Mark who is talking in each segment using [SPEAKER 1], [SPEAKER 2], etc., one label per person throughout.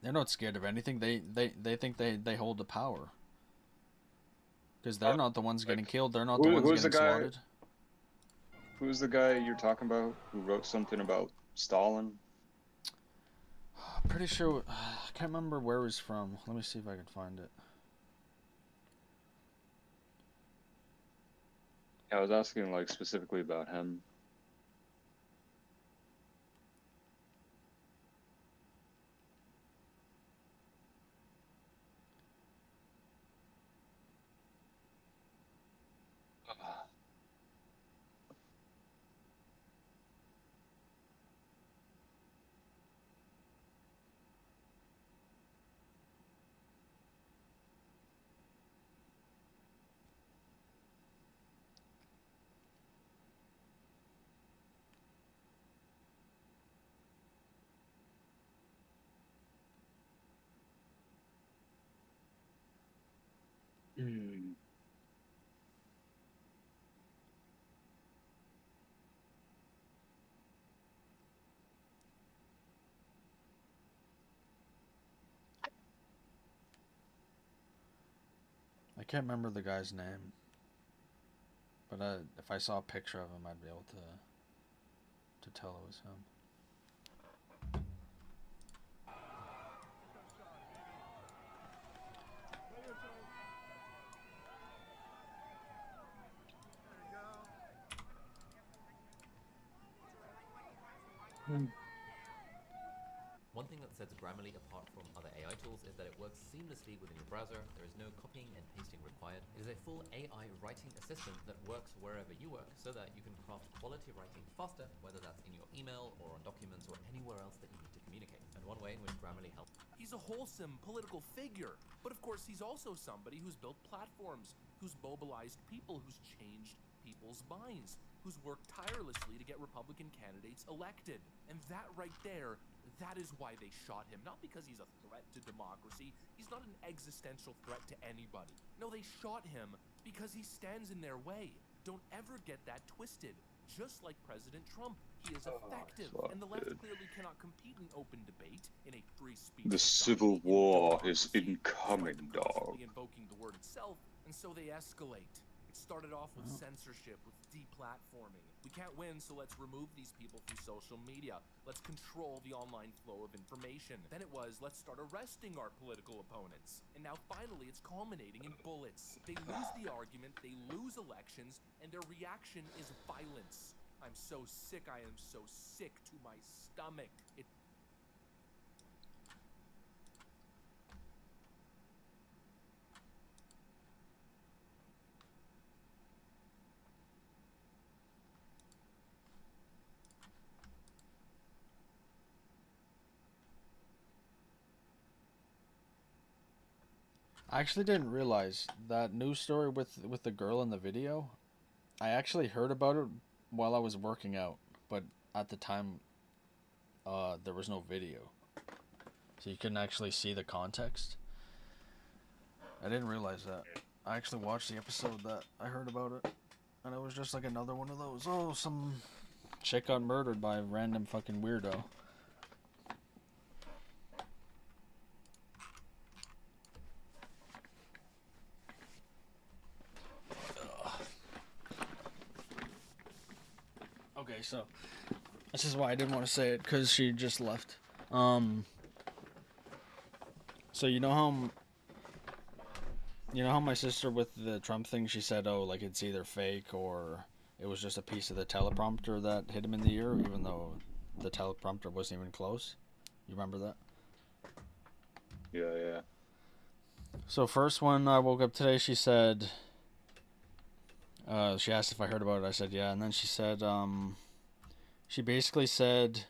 [SPEAKER 1] They're not scared of anything. They think they hold the power. Because they're not the ones getting
[SPEAKER 2] Like,
[SPEAKER 1] killed. They're not the ones
[SPEAKER 2] who's the
[SPEAKER 1] getting
[SPEAKER 2] guy?
[SPEAKER 1] slaughtered.
[SPEAKER 2] Who's the guy you're talking about who wrote something about Stalin?
[SPEAKER 1] Pretty sure. I can't remember where he's from. Let me see if I can find it.
[SPEAKER 2] Yeah, I was asking like specifically about him. Hmm.
[SPEAKER 1] I can't remember the guy's name. But if I saw a picture of him, I'd be able to tell it was him.
[SPEAKER 3] One thing that sets Grammarly apart from other AI tools is that it works seamlessly within your browser. There is no copying and pasting required. It is a full AI writing assistant that works wherever you work so that you can craft quality writing faster, whether that's in your email or on documents or anywhere else that you need to communicate. And one way in which Grammarly helps.
[SPEAKER 4] He's a wholesome political figure, but of course he's also somebody who's built platforms, who's mobilized people, who's changed people's minds, who's worked tirelessly to get Republican candidates elected. And that right there, that is why they shot him. Not because he's a threat to democracy. He's not an existential threat to anybody. No, they shot him because he stands in their way. Don't ever get that twisted. Just like President Trump, he is effective,
[SPEAKER 2] Fuck,
[SPEAKER 4] and the left
[SPEAKER 2] dude.
[SPEAKER 4] clearly cannot compete in open debate in a free speech
[SPEAKER 2] The
[SPEAKER 4] society
[SPEAKER 2] Civil
[SPEAKER 4] in a
[SPEAKER 2] War is
[SPEAKER 4] democracy, despite them
[SPEAKER 2] incoming, dog.
[SPEAKER 4] constantly invoking the word itself, and so they escalate. It started off with censorship, with deplatforming. We can't win, so let's remove these people from social media. Let's control the online flow of information. Then it was, let's start arresting our political opponents. And now finally it's culminating in bullets. They lose the argument, they lose elections, and their reaction is violence. I'm so sick, I am so sick to my stomach.
[SPEAKER 1] I actually didn't realize that news story with the girl in the video. I actually heard about it while I was working out, but at the time, there was no video, so you couldn't actually see the context. I didn't realize that. I actually watched the episode that I heard about it, and it was just like another one of those. Oh, some chick got murdered by a random fucking weirdo. Okay, so this is why I didn't want to say it, because she just left. So you know how my sister with the Trump thing, she said, oh, like it's either fake or it was just a piece of the teleprompter that hit him in the ear, even though the teleprompter wasn't even close. You remember that?
[SPEAKER 2] Yeah, yeah.
[SPEAKER 1] So first, when I woke up today, she said, she asked if I heard about it. I said yeah, and then she said, she basically said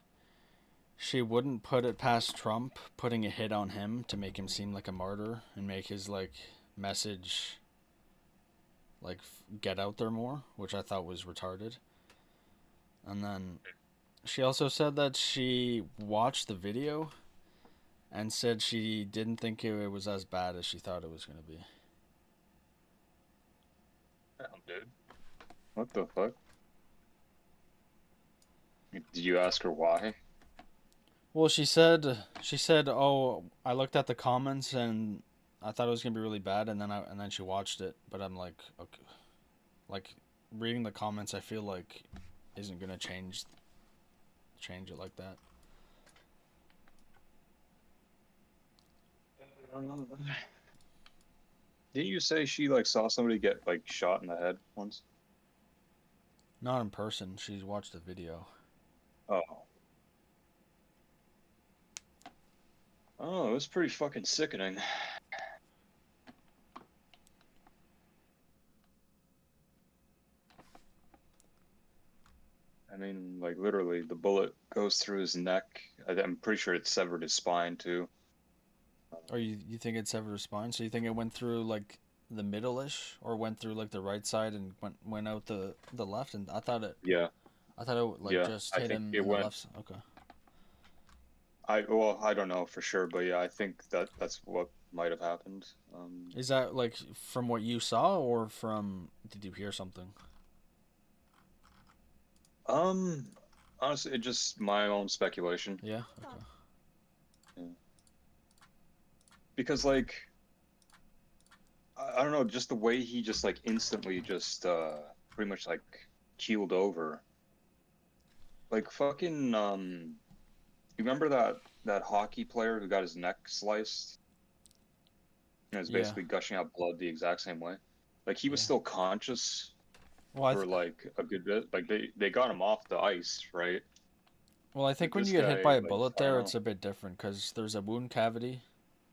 [SPEAKER 1] she wouldn't put it past Trump putting a hit on him to make him seem like a martyr and make his like message like get out there more, which I thought was retarded. And then she also said that she watched the video and said she didn't think it was as bad as she thought it was going to be.
[SPEAKER 2] Damn, dude. What the fuck? Did you ask her why?
[SPEAKER 1] Well, she said, "Oh, I looked at the comments and I thought it was gonna be really bad, and then she watched it." But I'm like, okay, like reading the comments, I feel like isn't gonna change it like that.
[SPEAKER 2] Didn't you say she like saw somebody get like shot in the head once?
[SPEAKER 1] Not in person. She's watched the video.
[SPEAKER 2] Oh. Oh, it was pretty fucking sickening. I mean, like literally, the bullet goes through his neck. I'm pretty sure it severed his spine too.
[SPEAKER 1] Or you think it severed her spine? So you think it went through like the middle-ish, or went through like the right side and went out the left? And
[SPEAKER 2] Yeah,
[SPEAKER 1] I thought it like
[SPEAKER 2] yeah.
[SPEAKER 1] just
[SPEAKER 2] I
[SPEAKER 1] hit
[SPEAKER 2] think
[SPEAKER 1] him
[SPEAKER 2] it
[SPEAKER 1] in the
[SPEAKER 2] went.
[SPEAKER 1] left. Okay.
[SPEAKER 2] I don't know for sure, but yeah, I think that's what might have happened.
[SPEAKER 1] Is that like from what you saw, or from did you hear something?
[SPEAKER 2] Um, Honestly, it's just my own speculation.
[SPEAKER 1] Yeah. Okay.
[SPEAKER 2] Yeah. Because like I don't know, just the way he just like instantly just pretty much like keeled over. Like fucking you remember that hockey player who got his neck sliced and was
[SPEAKER 1] Yeah.
[SPEAKER 2] basically gushing out blood the exact same way? Like he was
[SPEAKER 1] Yeah.
[SPEAKER 2] still conscious
[SPEAKER 1] Well,
[SPEAKER 2] for like a good bit. Like they got him off the ice, right?
[SPEAKER 1] I
[SPEAKER 2] But
[SPEAKER 1] think when
[SPEAKER 2] this
[SPEAKER 1] you get hit
[SPEAKER 2] guy,
[SPEAKER 1] by a
[SPEAKER 2] like
[SPEAKER 1] bullet
[SPEAKER 2] I don't
[SPEAKER 1] there,
[SPEAKER 2] know.
[SPEAKER 1] it's a bit different because there's a wound cavity.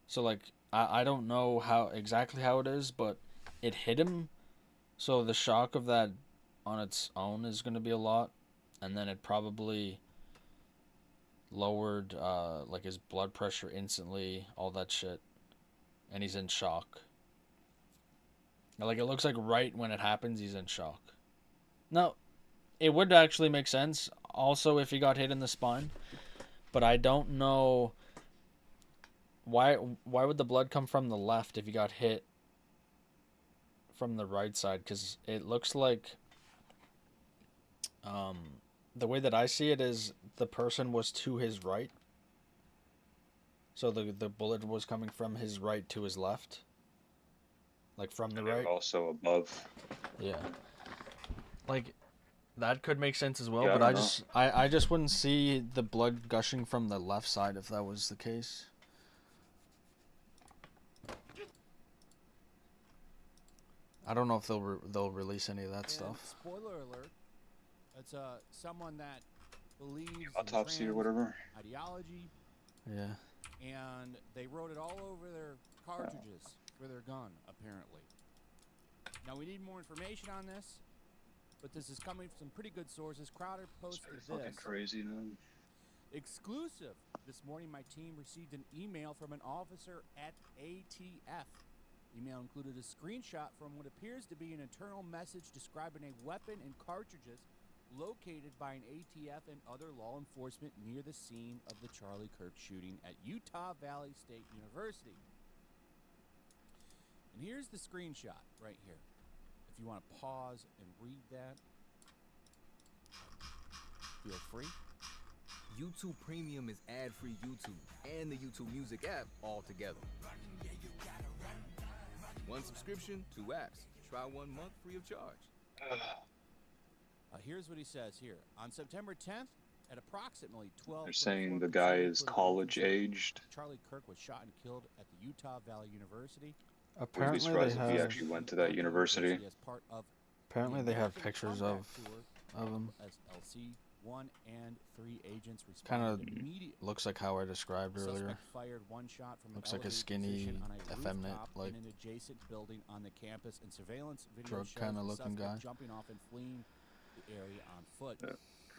[SPEAKER 1] So like I don't know how exactly how it is, but it hit him. So the shock of that on its own is going to be a lot, and then it probably lowered like his blood pressure instantly, all that shit, and he's in shock. Like it looks like right when it happens, he's in shock. Now, it would actually make sense also if he got hit in the spine, but I don't know why would the blood come from the left if he got hit from the right side, cuz it looks like um the way that I see it is the person was to his right. So the bullet was coming from his right to his left, like from the
[SPEAKER 2] And they were
[SPEAKER 1] right.
[SPEAKER 2] also above.
[SPEAKER 1] Yeah. Like that could make sense as well,
[SPEAKER 2] Yeah, I
[SPEAKER 1] but
[SPEAKER 2] don't know.
[SPEAKER 1] I just wouldn't see the blood gushing from the left side if that was the case. I don't know if they'll release any of that
[SPEAKER 5] And
[SPEAKER 1] stuff.
[SPEAKER 5] spoiler alert, it's someone that believes in
[SPEAKER 2] Autopsy or
[SPEAKER 5] trans
[SPEAKER 2] whatever.
[SPEAKER 5] ideology,
[SPEAKER 1] Yeah.
[SPEAKER 5] and they wrote it all over their cartridges for their gun, apparently. Now, we need more information on this, but this is coming from some pretty good sources. Crowder
[SPEAKER 2] It's
[SPEAKER 5] posted
[SPEAKER 2] pretty fucking
[SPEAKER 5] this.
[SPEAKER 2] crazy, man.
[SPEAKER 5] Exclusive. This morning, my team received an email from an officer at ATF. Email included a screenshot from what appears to be an internal message describing a weapon and cartridges located by an ATF and other law enforcement near the scene of the Charlie Kirk shooting at Utah Valley State University. And here's the screenshot right here. If you want to pause and read that, feel free.
[SPEAKER 6] YouTube Premium is ad-free YouTube and the YouTube Music app all together. One subscription, 2 apps. Try 1 month free of charge.
[SPEAKER 5] Here's what he says here. On September 10th, at approximately 12.
[SPEAKER 2] They're saying the guy is college aged.
[SPEAKER 5] Charlie Kirk was shot and killed at the Utah Valley University.
[SPEAKER 2] Wouldn't be
[SPEAKER 1] Apparently they
[SPEAKER 2] surprised if he
[SPEAKER 1] have
[SPEAKER 2] actually went to that university.
[SPEAKER 5] As part of
[SPEAKER 1] apparently
[SPEAKER 5] the
[SPEAKER 1] they have
[SPEAKER 5] American
[SPEAKER 1] pictures
[SPEAKER 5] Comeback
[SPEAKER 1] of him.
[SPEAKER 5] Tour, as LC 1 and 3 agents
[SPEAKER 1] Kind
[SPEAKER 5] responded
[SPEAKER 1] of
[SPEAKER 5] immediately.
[SPEAKER 1] looks like how I described earlier.
[SPEAKER 5] Suspect fired one shot from
[SPEAKER 1] Looks
[SPEAKER 5] an
[SPEAKER 1] like a
[SPEAKER 5] elevated
[SPEAKER 1] skinny,
[SPEAKER 5] position on a
[SPEAKER 1] effeminate,
[SPEAKER 5] rooftop
[SPEAKER 1] like,
[SPEAKER 5] in an adjacent building on the campus, and surveillance video
[SPEAKER 1] drug
[SPEAKER 5] shows
[SPEAKER 1] kinda
[SPEAKER 5] the
[SPEAKER 1] looking
[SPEAKER 5] suspect
[SPEAKER 1] guy.
[SPEAKER 5] jumping off and fleeing the area on foot.
[SPEAKER 2] Yeah.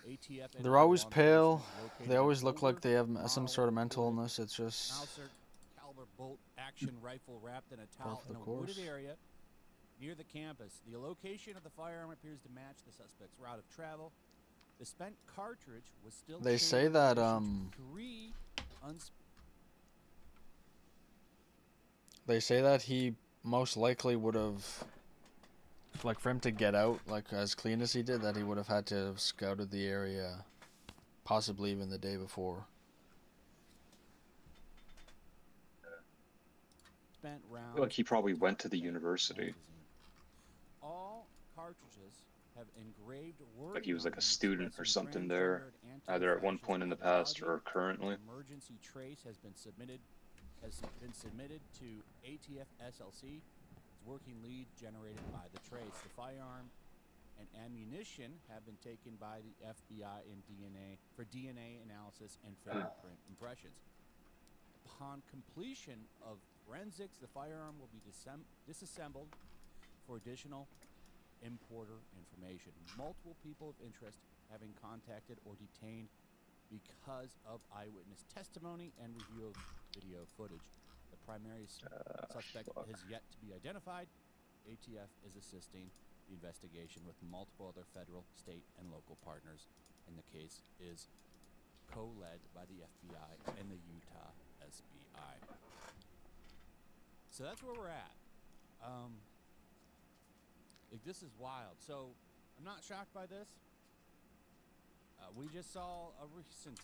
[SPEAKER 5] ATF and
[SPEAKER 1] They're always
[SPEAKER 5] law
[SPEAKER 1] pale.
[SPEAKER 5] enforcement located
[SPEAKER 1] They
[SPEAKER 5] an
[SPEAKER 1] always look like
[SPEAKER 5] older
[SPEAKER 1] they have some
[SPEAKER 5] model
[SPEAKER 1] sort of mental
[SPEAKER 5] with a
[SPEAKER 1] illness. It's just
[SPEAKER 5] Mauser caliber bolt action rifle wrapped in a towel
[SPEAKER 1] Par for
[SPEAKER 5] in
[SPEAKER 1] the
[SPEAKER 5] a wooded
[SPEAKER 1] course.
[SPEAKER 5] area near the campus. The location of the firearm appears to match the suspect's route of travel. The spent cartridge was still.
[SPEAKER 1] They say
[SPEAKER 5] chambered
[SPEAKER 1] that,
[SPEAKER 5] in addition to 3
[SPEAKER 1] they say that he most likely would have, like, for him to get out like as clean as he did, that he would have had to have scouted the area, possibly even the day before.
[SPEAKER 5] spent rounds.
[SPEAKER 2] feel like he probably went to the
[SPEAKER 5] Tank
[SPEAKER 2] university.
[SPEAKER 5] magazine. All cartridges have engraved wording
[SPEAKER 2] Like he was
[SPEAKER 5] on
[SPEAKER 2] like a
[SPEAKER 5] them
[SPEAKER 2] student or
[SPEAKER 5] expressing
[SPEAKER 2] something there,
[SPEAKER 5] transgendered
[SPEAKER 2] either at one
[SPEAKER 5] anti-fascist
[SPEAKER 2] point in the past
[SPEAKER 5] ideology.
[SPEAKER 2] or currently.
[SPEAKER 5] An emergency trace has been submitted to ATF SLC. Its working lead generated by the trace. The firearm and ammunition have been taken by the FBI for DNA analysis and fingerprint impressions. Upon completion of forensics, the firearm will be disassembled for additional importer information. Multiple people of interest having contacted or detained because of eyewitness testimony and review of video footage. The primary suspect has yet to be identified. ATF is assisting the investigation with multiple other federal, state, and local partners, and the case is co-led by the FBI and the Utah SBI. So that's where we're at. Like, this is wild. So I'm not shocked by this. We just saw a recent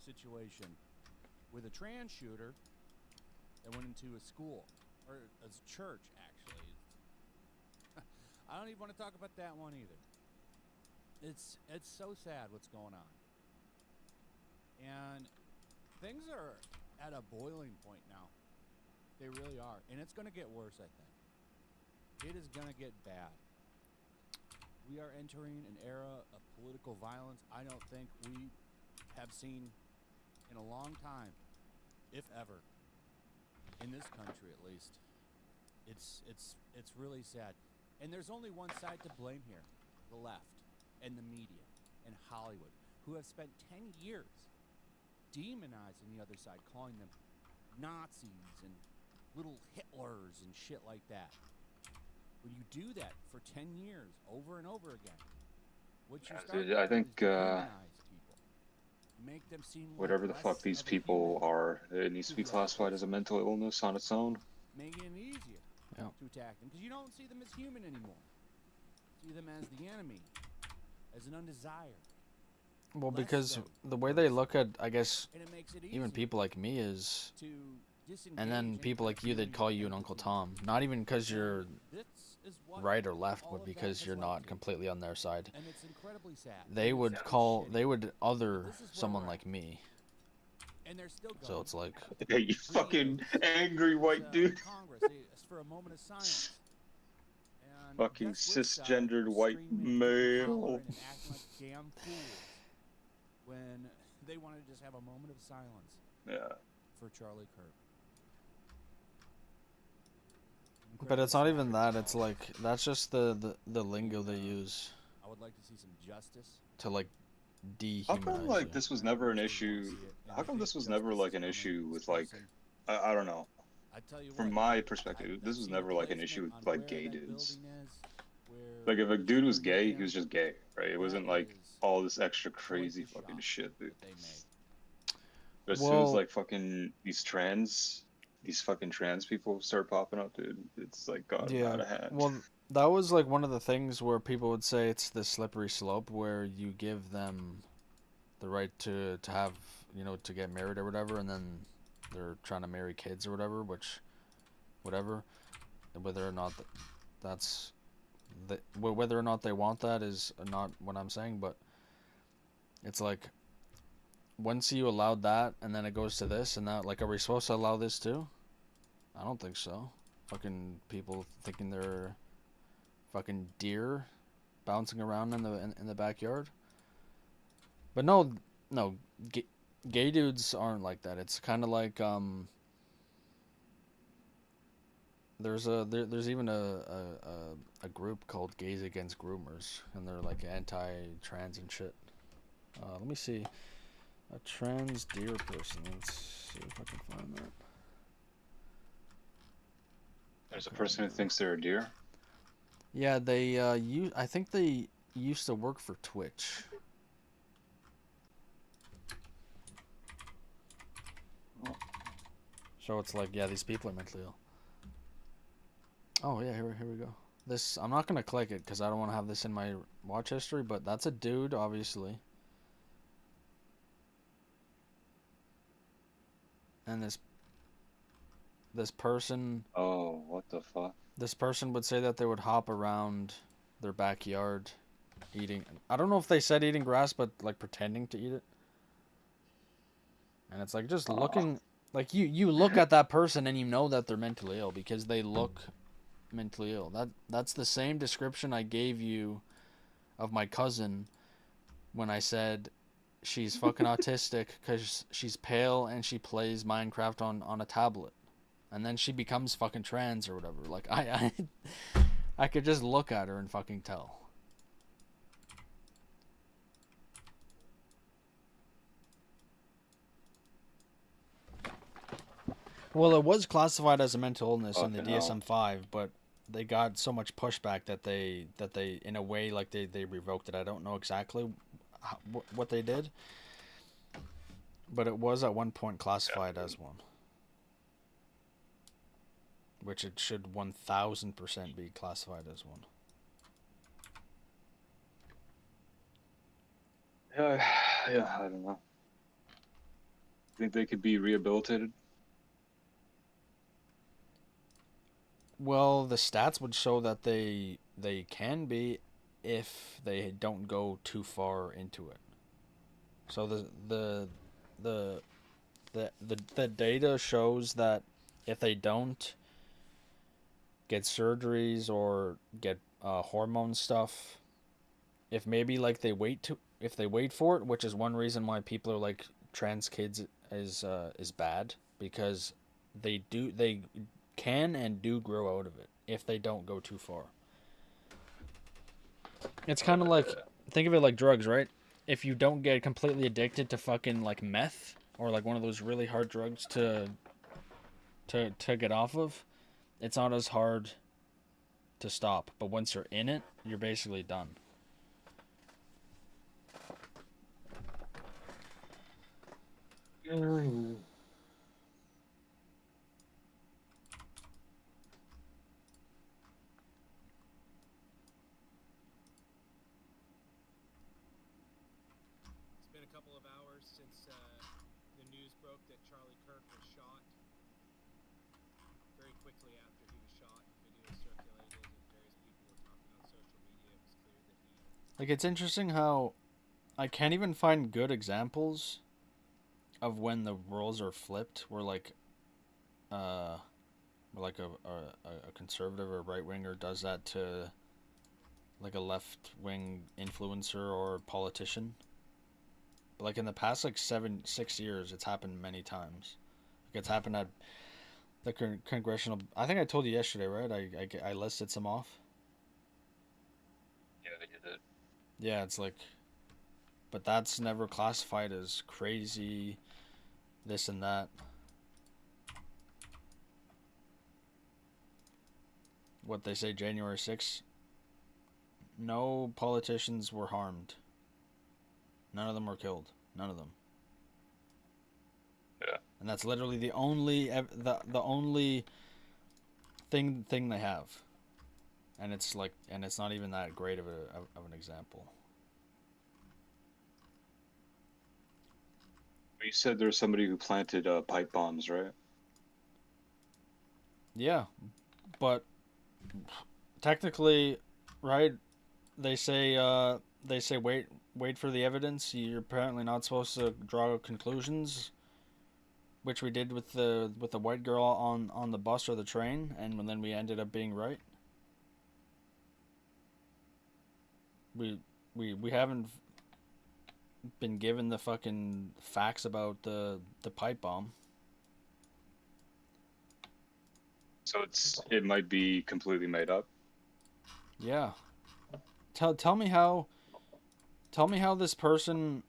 [SPEAKER 5] situation with a trans shooter that went into a school, or a church, actually. I don't even want to talk about that one either. It's so sad what's going on. And things are at a boiling point now. They really are. And it's going to get worse, I think. It is going to get bad. We are entering an era of political violence I don't think we have seen in a long time, if ever. In this country, at least. It's really sad. And there's only one side to blame here. The left and the media and Hollywood, who have spent 10 years demonizing the other side, calling them Nazis and little Hitlers and shit like that. When you do that for 10 years, over and over again, what you start
[SPEAKER 2] Dude, I think
[SPEAKER 5] demonize people. Make them seem like
[SPEAKER 2] whatever the
[SPEAKER 5] less
[SPEAKER 2] fuck these
[SPEAKER 5] of a
[SPEAKER 2] people
[SPEAKER 5] human.
[SPEAKER 2] are, it needs to be classified as a mental illness on its own.
[SPEAKER 5] Making it easier
[SPEAKER 1] Yeah.
[SPEAKER 5] to attack them, because you don't see them as human anymore. See them as the enemy, as an undesired.
[SPEAKER 1] Well,
[SPEAKER 5] Less
[SPEAKER 1] because
[SPEAKER 5] than
[SPEAKER 1] the way they look at, I guess,
[SPEAKER 5] And it makes it
[SPEAKER 1] even
[SPEAKER 5] easier
[SPEAKER 1] people like me is,
[SPEAKER 5] to
[SPEAKER 1] and then
[SPEAKER 5] disengage
[SPEAKER 1] people
[SPEAKER 5] any
[SPEAKER 1] like you,
[SPEAKER 5] feeling
[SPEAKER 1] they'd call
[SPEAKER 5] of
[SPEAKER 1] you an Uncle
[SPEAKER 5] empathy.
[SPEAKER 1] Tom. Not even because you're
[SPEAKER 5] And this is what
[SPEAKER 1] right or left,
[SPEAKER 5] all
[SPEAKER 1] but
[SPEAKER 5] of that
[SPEAKER 1] because
[SPEAKER 5] has
[SPEAKER 1] you're
[SPEAKER 5] led
[SPEAKER 1] not
[SPEAKER 5] to.
[SPEAKER 1] completely on their side.
[SPEAKER 5] And it's incredibly sad.
[SPEAKER 1] They
[SPEAKER 5] And
[SPEAKER 1] would
[SPEAKER 5] it's
[SPEAKER 1] call,
[SPEAKER 5] shitty.
[SPEAKER 1] they would other
[SPEAKER 5] This is where
[SPEAKER 1] someone
[SPEAKER 5] we're
[SPEAKER 1] like
[SPEAKER 5] at.
[SPEAKER 1] me.
[SPEAKER 5] And they're still
[SPEAKER 1] So
[SPEAKER 5] going.
[SPEAKER 1] it's like,
[SPEAKER 2] Hey, you fucking angry white dude.
[SPEAKER 5] Congress, they asked for a moment of silence. And
[SPEAKER 2] Fucking
[SPEAKER 5] guess which side
[SPEAKER 2] cisgendered
[SPEAKER 5] was
[SPEAKER 2] white
[SPEAKER 5] screaming and
[SPEAKER 2] male.
[SPEAKER 5] hollering and acting like damn fools when they wanted to just have a moment of silence
[SPEAKER 2] Yeah.
[SPEAKER 5] for Charlie Kirk.
[SPEAKER 1] but it's not even that. It's like, that's just the lingo they use
[SPEAKER 5] I would like to see some justice.
[SPEAKER 1] to like
[SPEAKER 2] How come
[SPEAKER 1] dehumanize
[SPEAKER 2] like
[SPEAKER 1] you.
[SPEAKER 2] this was never an issue? How come this was never like an issue with like I don't know.
[SPEAKER 5] I tell you
[SPEAKER 2] From
[SPEAKER 5] what,
[SPEAKER 2] my perspective, this
[SPEAKER 5] I've
[SPEAKER 2] was
[SPEAKER 5] seen
[SPEAKER 2] never
[SPEAKER 5] the
[SPEAKER 2] like an
[SPEAKER 5] placement
[SPEAKER 2] issue with
[SPEAKER 5] on
[SPEAKER 2] like
[SPEAKER 5] where
[SPEAKER 2] gay
[SPEAKER 5] that
[SPEAKER 2] dudes.
[SPEAKER 5] building is, where
[SPEAKER 2] Like if a dude was
[SPEAKER 5] they put
[SPEAKER 2] gay,
[SPEAKER 5] him,
[SPEAKER 2] he was just gay, right? It
[SPEAKER 5] that
[SPEAKER 2] wasn't like
[SPEAKER 5] is
[SPEAKER 2] all this extra
[SPEAKER 5] quite
[SPEAKER 2] crazy
[SPEAKER 5] the
[SPEAKER 2] fucking
[SPEAKER 5] shot
[SPEAKER 2] shit, dude.
[SPEAKER 5] that they made.
[SPEAKER 2] But as soon
[SPEAKER 1] Well-
[SPEAKER 2] as like fucking these fucking trans people start popping up, dude, it's like gotten out of hand.
[SPEAKER 1] Well, that was like one of the things where people would say it's the slippery slope where you give them the right to have, you know, to get married or whatever, and then they're trying to marry kids or whatever, which, whatever, whether or not that's, whether or not they want that is not what I'm saying, but it's like, once you allowed that, and then it goes to this and that, like, are we supposed to allow this too? I don't think so. Fucking people thinking they're fucking deer bouncing around in the backyard. But no, gay dudes aren't like that. It's kind of like there's even a group called Gays Against Groomers, and they're like anti-trans and shit. Let me see. A trans deer person. Let's see if I can find that.
[SPEAKER 2] There's a person who thinks they're a deer.
[SPEAKER 1] Yeah, they I think they used to work for Twitch. So it's like, yeah, these people are mentally ill. Oh yeah, here we go. This, I'm not gonna click it because I don't want to have this in my watch history, but that's a dude, obviously. And this person
[SPEAKER 2] Oh, what the fuck?
[SPEAKER 1] would say that they would hop around their backyard eating. I don't know if they said eating grass, but like pretending to eat it. And it's like just looking, like you look at that person and you know that they're mentally ill because they look mentally ill. That's the same description I gave you of my cousin when I said she's fucking autistic because she's pale and she plays Minecraft on a tablet, and then she becomes fucking trans or whatever. Like I could just look at her and fucking tell. Well, it was classified as a mental illness in the
[SPEAKER 2] Fucking hell.
[SPEAKER 1] DSM-5, but they got so much pushback that they in a way like they revoked it. I don't know exactly what they did, but it was at one point classified as one, which it should 1000% be classified as one.
[SPEAKER 2] Yeah, I don't know. Think they could be rehabilitated?
[SPEAKER 1] Well, the stats would show that they can be if they don't go too far into it. So the data shows that if they don't get surgeries or get hormone stuff, if maybe like if they wait for it, which is one reason why people are like trans kids is bad, because they can and do grow out of it if they don't go too far. It's kind of like, think of it like drugs, right? If you don't get completely addicted to fucking like meth or like one of those really hard drugs to get off of, it's not as hard to stop. But once you're in it, you're basically done.
[SPEAKER 5] It's been a couple of hours since the news broke that Charlie Kirk was shot. Very quickly after he was shot, videos circulated and various people were talking on social media. It was clear that he...
[SPEAKER 1] Like, it's interesting how I can't even find good examples of when the roles are flipped, where like a conservative or right winger does that to like a left wing influencer or politician. But like in the past like 6 years, it's happened many times. Like it's happened at the congressional. I think I told you yesterday, right? I listed some off.
[SPEAKER 2] Yeah, you did.
[SPEAKER 1] Yeah, it's like, but that's never classified as crazy, this and that. What they say, January 6th, no politicians were harmed. None of them were killed. None of them.
[SPEAKER 2] Yeah.
[SPEAKER 1] And that's literally the only the only thing they have. And it's like, and it's not even that great of an example.
[SPEAKER 2] You said there's somebody who planted pipe bombs, right?
[SPEAKER 1] Yeah, but technically, right? They say wait for the evidence. You're apparently not supposed to draw conclusions, which we did with the white girl on the bus or the train, and then we ended up being right. We haven't been given the fucking facts about the pipe bomb.
[SPEAKER 2] So it might be completely made up.
[SPEAKER 1] Yeah. Tell me how this person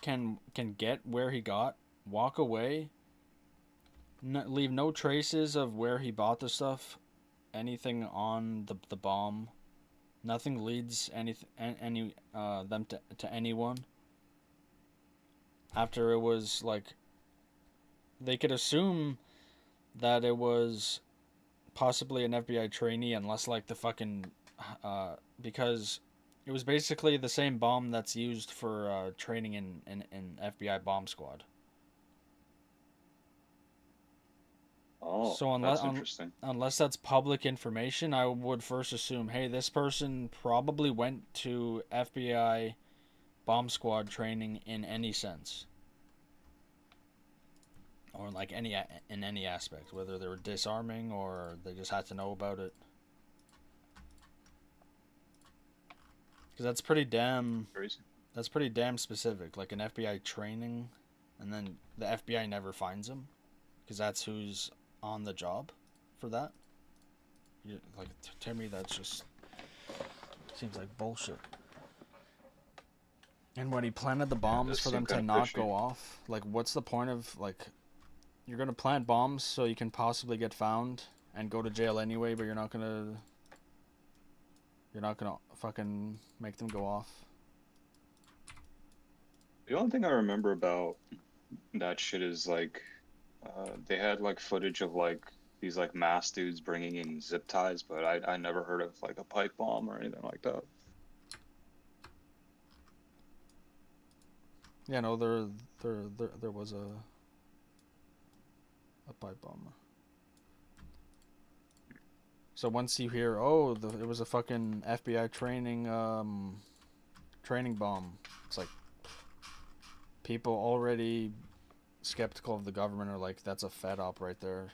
[SPEAKER 1] can get where he got, walk away, leave no traces of where he bought the stuff, anything on the bomb, nothing leads any them to anyone. After it was like, they could assume that it was possibly an FBI trainee, unless like the fucking because it was basically the same bomb that's used for training in FBI bomb squad.
[SPEAKER 2] Oh. Oh,
[SPEAKER 1] So
[SPEAKER 2] that's interesting.
[SPEAKER 1] unless that's public information, I would first assume, hey, this person probably went to FBI bomb squad training in any sense, or like in any aspect, whether they were disarming or they just had to know about it. Because
[SPEAKER 2] Crazy.
[SPEAKER 1] that's pretty damn specific. Like an FBI training, and then the FBI never finds him, because that's who's on the job for that. Like to me, that's just seems like bullshit. And when he planted the bombs
[SPEAKER 2] does
[SPEAKER 1] for
[SPEAKER 2] seem
[SPEAKER 1] them to
[SPEAKER 2] kind of
[SPEAKER 1] not
[SPEAKER 2] fishy.
[SPEAKER 1] go off, like what's the point of like you're gonna plant bombs so you can possibly get found and go to jail anyway, but you're not gonna fucking make them go off.
[SPEAKER 2] The only thing I remember about that shit is like they had like footage of like these like mass dudes bringing in zip ties, but I never heard of like a pipe bomb or anything like that.
[SPEAKER 1] Yeah, no, there was a pipe bomb. So once you hear, oh, it was a fucking FBI training bomb, it's like people already skeptical of the government are like, that's a fed op right there.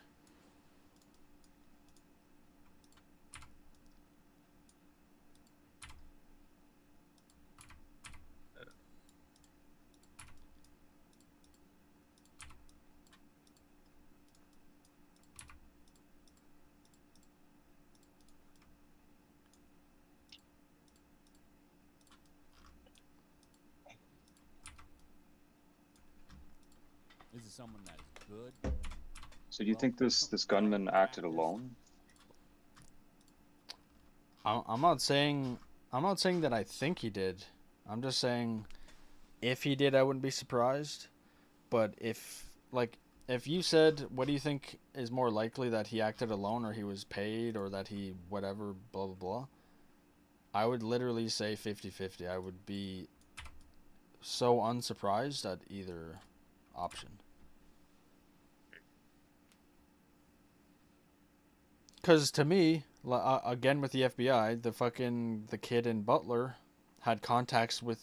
[SPEAKER 5] This is someone that is good.
[SPEAKER 2] So do you
[SPEAKER 5] Well,
[SPEAKER 2] think this
[SPEAKER 5] well
[SPEAKER 2] gunman acted
[SPEAKER 5] practiced.
[SPEAKER 2] alone?
[SPEAKER 1] I'm not saying that I think he did. I'm just saying if he did, I wouldn't be surprised. But if you said, what do you think is more likely, that he acted alone or he was paid or that he whatever blah blah blah, I would literally say 50-50. I would be so unsurprised at either option. Because to me, again with the FBI, the kid in Butler had contacts with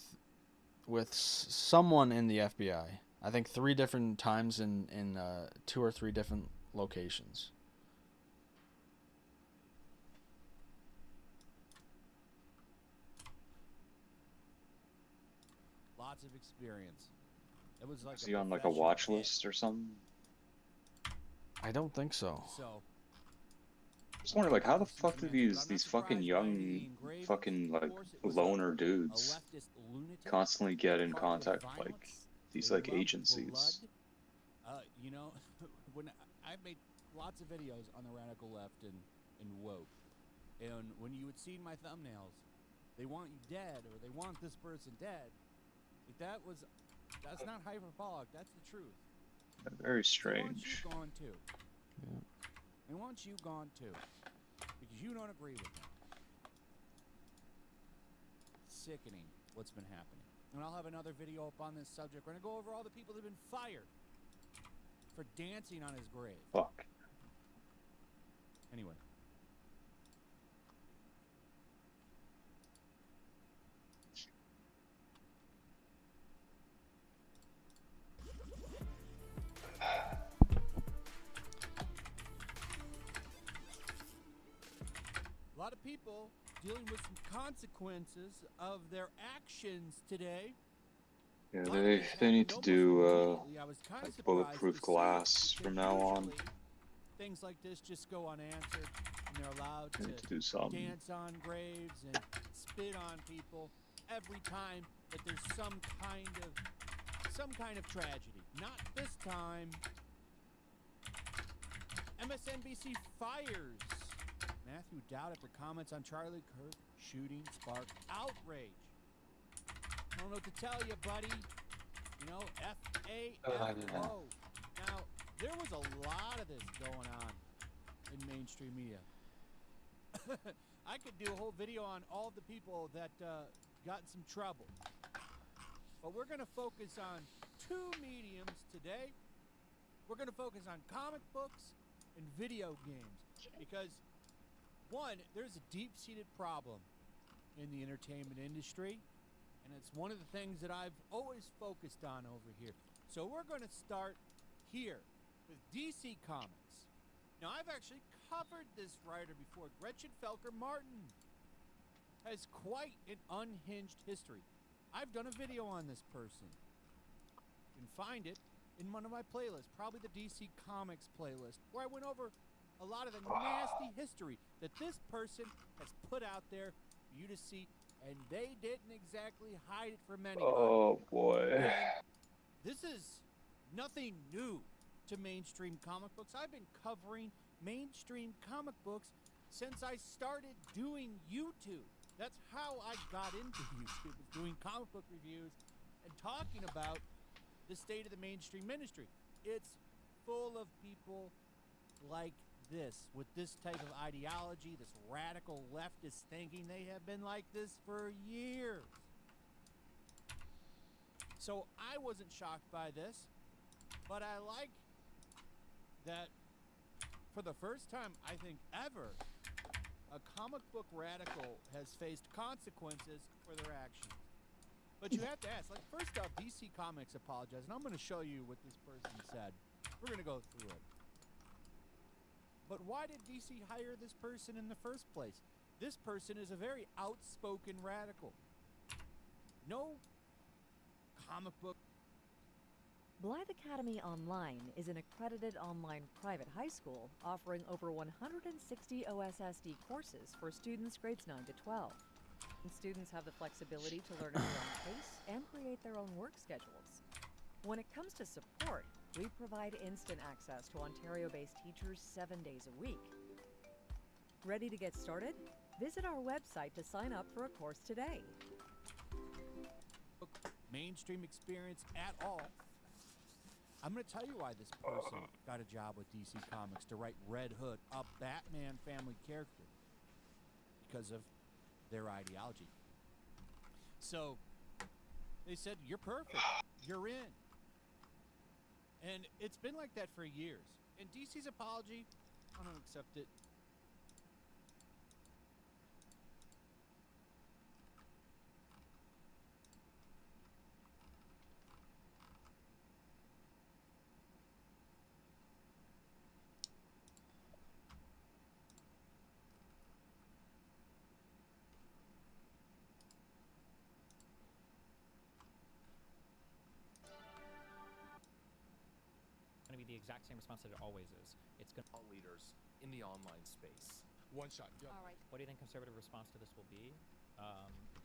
[SPEAKER 1] someone in the FBI. I think 3 different times in 2 or 3 different locations.
[SPEAKER 5] Lots of experience. It was like
[SPEAKER 2] Is he on like a watch list or something?
[SPEAKER 1] I don't think so.
[SPEAKER 5] So
[SPEAKER 2] I was wondering like how the fuck do these fucking young fucking like loner dudes constantly get in contact with like these like agencies?
[SPEAKER 5] You know, when I made lots of videos on the radical left and woke, and when you would see my thumbnails, they want you dead or they want this person dead. Like that's not hyperbolic. That's the truth.
[SPEAKER 2] Very
[SPEAKER 5] They want
[SPEAKER 2] strange.
[SPEAKER 5] you gone too.
[SPEAKER 1] Yeah.
[SPEAKER 5] They want you gone too, because you don't agree with them. Sickening what's been happening. And I'll have another video up on this subject. We're gonna go over all the people that have been fired for dancing on his grave.
[SPEAKER 2] Fuck.
[SPEAKER 5] Anyway. A lot of people dealing with some consequences of their actions today.
[SPEAKER 2] Yeah, they need to do like bulletproof glass from now on.
[SPEAKER 5] Things like this just go unanswered, and they're allowed
[SPEAKER 2] They need
[SPEAKER 5] to
[SPEAKER 2] to do something.
[SPEAKER 5] dance on graves and spit on people every time that there's some kind of tragedy. Not this time. MSNBC fires Matthew Dowd after comments on Charlie Kirk shooting sparked outrage. I don't know what to tell you, buddy. You know, FAFO. Now, there was a lot of this going on in mainstream media. I could do a whole video on all the people that got in some trouble. But we're going to focus on 2 mediums today. We're going to focus on comic books, and video games. Because, one, there's a deep-seated problem in the entertainment industry, and it's one of the things that I've always focused on over here. So we're going to start here with DC Comics. Now, I've actually covered this writer before. Gretchen Felker Martin has quite an unhinged history. I've done a video on this person. You can find it in one of my playlists, probably the DC Comics playlist, where I went over a lot of the nasty history that this person has put out there for you to see, and they didn't exactly hide it from anybody.
[SPEAKER 2] Oh boy.
[SPEAKER 5] And this is nothing new to mainstream comic books. I've been covering mainstream comic books since I started doing YouTube. That's how I got into YouTube, was doing comic book reviews and talking about the state of the mainstream industry. It's full of people like this, with this type of ideology, this radical leftist thinking. They have been like this for years. So I wasn't shocked by this, but I like that for the first time, I think ever, a comic book radical has faced consequences for their actions. But you have to ask, like, first off, DC Comics apologized, and I'm going to show you what this person said. We're going to go through it. But why did DC hire this person in the first place? This person is a very outspoken radical. No comic book.
[SPEAKER 7] Blythe Academy Online is an accredited online private high school offering over 160 OSSD courses for students grades 9 to 12. And students have the flexibility to learn at their own pace and create their own work schedules. When it comes to support, we provide instant access to Ontario-based teachers 7 days a week. Ready to get started? Visit our website to sign up for a course today.
[SPEAKER 5] Mainstream experience at all. I'm going to tell you why this person got a job with DC Comics to write Red Hood, a Batman family character, because of their ideology. So they said, you're perfect, you're in. And it's been like that for years. And DC's apology, I don't accept it.
[SPEAKER 8] Going to be the exact same response that it always is. It's going
[SPEAKER 4] All leaders in the online space. One shot. Yep.
[SPEAKER 9] All right.
[SPEAKER 8] What do you think conservative response to this will be?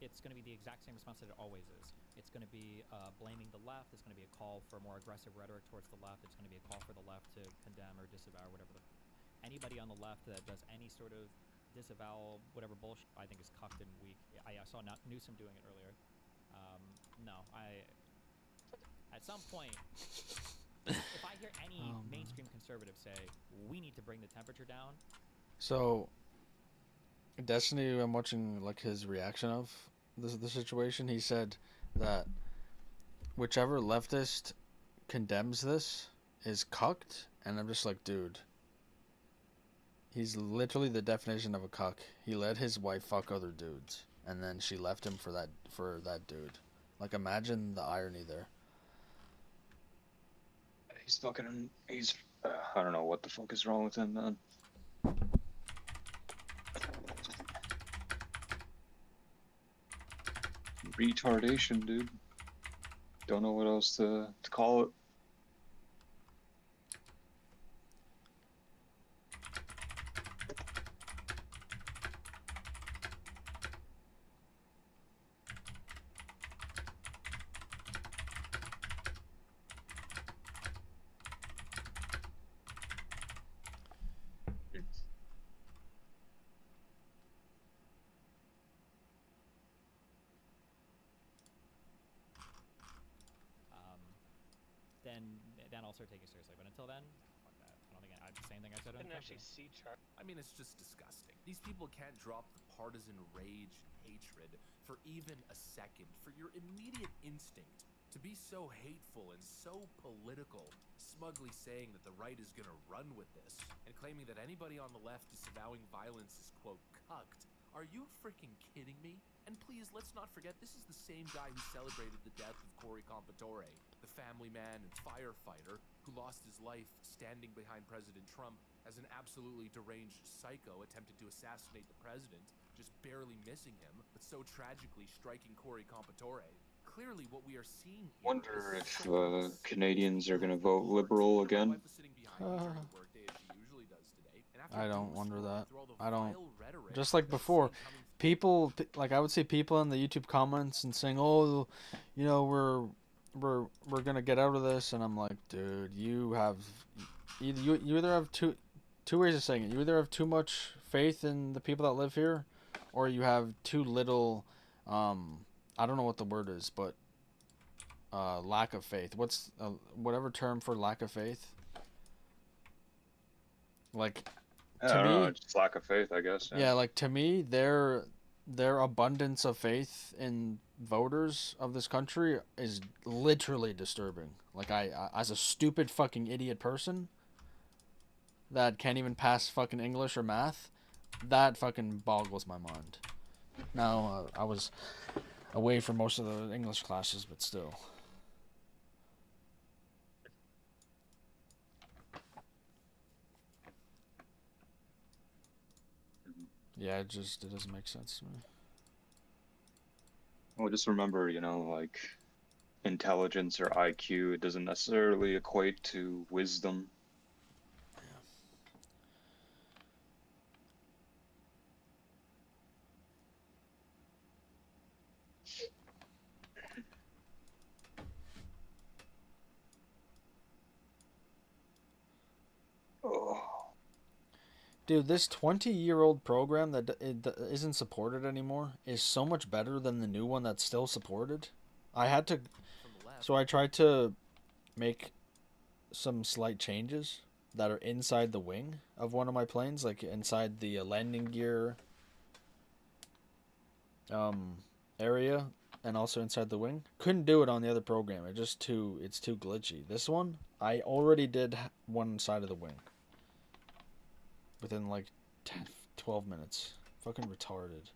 [SPEAKER 8] It's going to be the exact same response that it always is. It's going to be blaming the left. It's going to be a call for more aggressive rhetoric towards the left. It's going to be a call for the left to condemn or disavow whatever. Anybody on the left that does any sort of disavow whatever bullshit, I think is cucked and weak. I saw Newsom doing it earlier. At some point, if I hear any mainstream conservative say, we need to bring the temperature down.
[SPEAKER 1] So, Destiny, I'm watching like his reaction of the situation. He said that whichever leftist condemns this is cucked, and I'm just like, dude, he's literally the definition of a cuck. He let his wife fuck other dudes, and then she left him for that dude. Like, imagine the irony there.
[SPEAKER 2] He's I don't know what the fuck is wrong with him, man. Retardation, dude. Don't know what else to call it.
[SPEAKER 8] Then I'll start taking it seriously. But until then, fuck that. I don't think I'm the same thing I said.
[SPEAKER 9] Didn't actually see chart.
[SPEAKER 4] I mean, it's just disgusting. These people can't drop the partisan rage, hatred for even a second, for your immediate instinct To be so hateful and so political, smugly saying that the right is gonna run with this, and claiming that anybody on the left disavowing violence is, quote, cucked. Are you freaking kidding me? And please, let's not forget, this is the same guy who celebrated the death of Cory Compatore, the family man and firefighter who lost his life standing behind President Trump as an absolutely deranged psycho attempted to assassinate the president, just barely missing him, but so tragically striking Cory Compatore. Clearly, what we are seeing here
[SPEAKER 2] Wonder
[SPEAKER 4] is
[SPEAKER 2] if
[SPEAKER 4] soulless.
[SPEAKER 2] Canadians are gonna
[SPEAKER 4] People
[SPEAKER 2] vote
[SPEAKER 4] have
[SPEAKER 2] liberal
[SPEAKER 4] My
[SPEAKER 2] again.
[SPEAKER 4] wife was sitting behind me during the workday as she usually does today, and after
[SPEAKER 1] I don't
[SPEAKER 4] doom
[SPEAKER 1] wonder
[SPEAKER 4] scrolling
[SPEAKER 1] that.
[SPEAKER 4] through all the
[SPEAKER 1] I don't.
[SPEAKER 4] vile rhetoric
[SPEAKER 1] Just like
[SPEAKER 4] that we're
[SPEAKER 1] before,
[SPEAKER 4] seeing coming from
[SPEAKER 1] people like I would see people in the YouTube comments and saying, "Oh, you know, we're gonna get out of this," and I'm like, dude, you have you either have two ways of saying it. You either have too much faith in the people that live here, or you have too little. I don't know what the word is, but lack of faith. What's whatever term for lack of faith? Like
[SPEAKER 2] I
[SPEAKER 1] to
[SPEAKER 2] don't know,
[SPEAKER 1] me,
[SPEAKER 2] just lack of faith, I guess.
[SPEAKER 1] yeah, like to me, their abundance of faith in voters of this country is literally disturbing. Like I as a stupid fucking idiot person that can't even pass fucking English or math, that fucking boggles my mind. Now I was away for most of the English classes, but still. Yeah, it doesn't make sense to me.
[SPEAKER 2] Well, just remember, like intelligence or IQ, it doesn't necessarily equate to wisdom. Oh.
[SPEAKER 1] Dude, this 20-year-old program that isn't supported anymore is so much better than the new one that's still supported. I had to,
[SPEAKER 4] from the left.
[SPEAKER 1] so I tried to make some slight changes that are inside the wing of one of my planes, like inside the landing gear area and also inside the wing. Couldn't do it on the other program. It's too glitchy. This one, I already did one side of the wing within like 10, 12 minutes. Fucking retarded.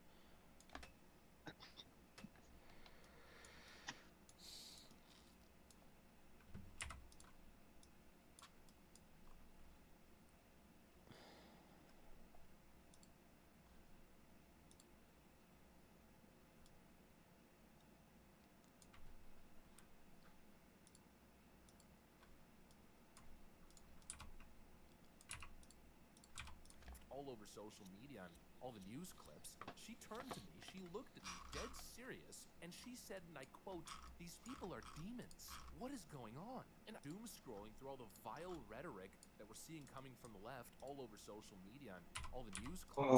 [SPEAKER 4] All over social media and all the news clips, she turned to me, she looked at me dead serious, and she said, and I quote, "These people are demons. What is going on?" And doom scrolling through all the vile rhetoric that we're seeing coming from the left all over social media and all the news clips,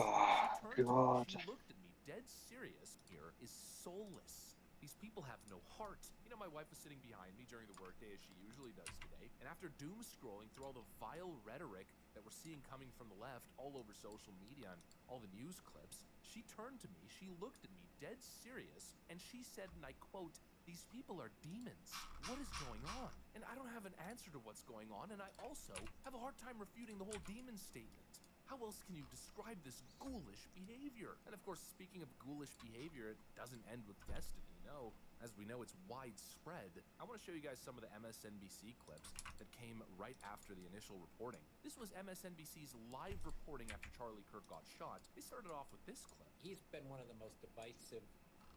[SPEAKER 4] she turned to me, she looked at me dead serious. Here is soulless. These people have no heart. My wife was sitting behind me during the workday as she usually does today, and after doom scrolling through all the vile rhetoric that we're seeing coming from the left all over social media and all the news clips, she turned to me, she looked at me dead serious, and she said, and I quote, "These people are demons. What is going on?" And I don't have an answer to what's going on, and I also have a hard time refuting the whole demon statement. How else can you describe this ghoulish behavior? And of course, speaking of ghoulish behavior, it doesn't end with destiny, no. As we know, it's widespread. I want to show you guys some of the MSNBC clips that came right after the initial reporting. This was MSNBC's live reporting after Charlie Kirk got shot. They started off with this clip.
[SPEAKER 9] He's been one of the most divisive,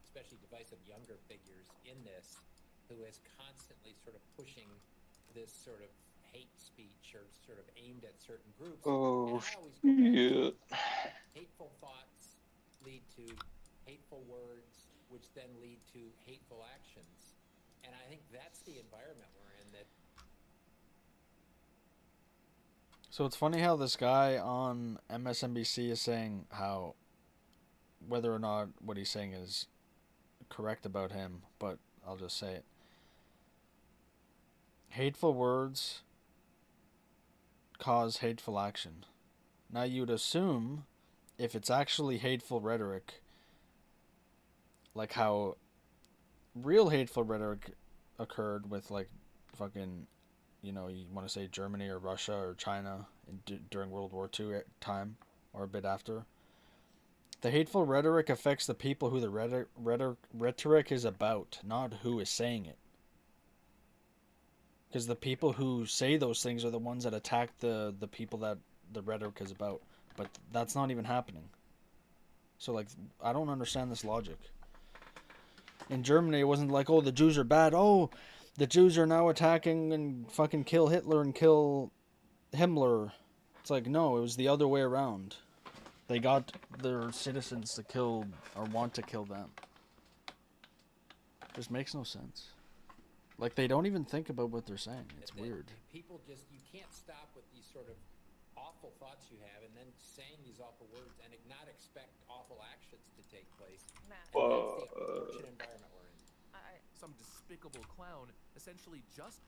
[SPEAKER 9] especially divisive younger figures in this, who is constantly sort of pushing this sort of hate speech or sort of aimed at certain groups.
[SPEAKER 2] Oh,
[SPEAKER 9] and I always go back
[SPEAKER 2] shit.
[SPEAKER 9] to hateful thoughts lead to hateful words, which then lead to hateful actions. And I think that's the environment we're in. That.
[SPEAKER 1] So it's funny how this guy on MSNBC is saying how whether or not what he's saying is correct about him, but I'll just say it. Hateful words cause hateful action. Now you'd assume if it's actually hateful rhetoric, like how real hateful rhetoric occurred with like fucking, you know, you want to say Germany or Russia or China during World War II time or a bit after. The hateful rhetoric affects the people who the rhetoric is about, not who is saying it. Because the people who say those things are the ones that attack the people that the rhetoric is about. But that's not even happening. So, like, I don't understand this logic. In Germany, it wasn't like, oh, the Jews are bad. Oh, the Jews are now attacking and fucking kill Hitler and kill Himmler. It's like, no, it was the other way around. They got their citizens to kill or want to kill them. Just makes no sense. Like, they don't even think about what they're saying. It's weird.
[SPEAKER 9] People just, you can't stop with these sort of awful thoughts you have and then saying these awful words and not expect awful actions to take place.
[SPEAKER 7] Matt.
[SPEAKER 9] And that's the unfortunate environment we're in.
[SPEAKER 4] Some despicable clown essentially just...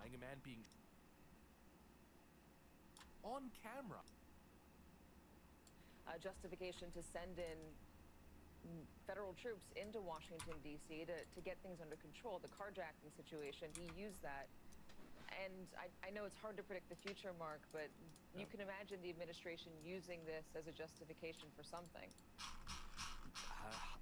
[SPEAKER 4] a man being on camera.
[SPEAKER 7] Justification to send in federal troops into Washington, D.C. to get things under control. The carjacking situation, he used that. And I know it's hard to predict the future, Mark, but you can imagine the administration using this as a justification for something.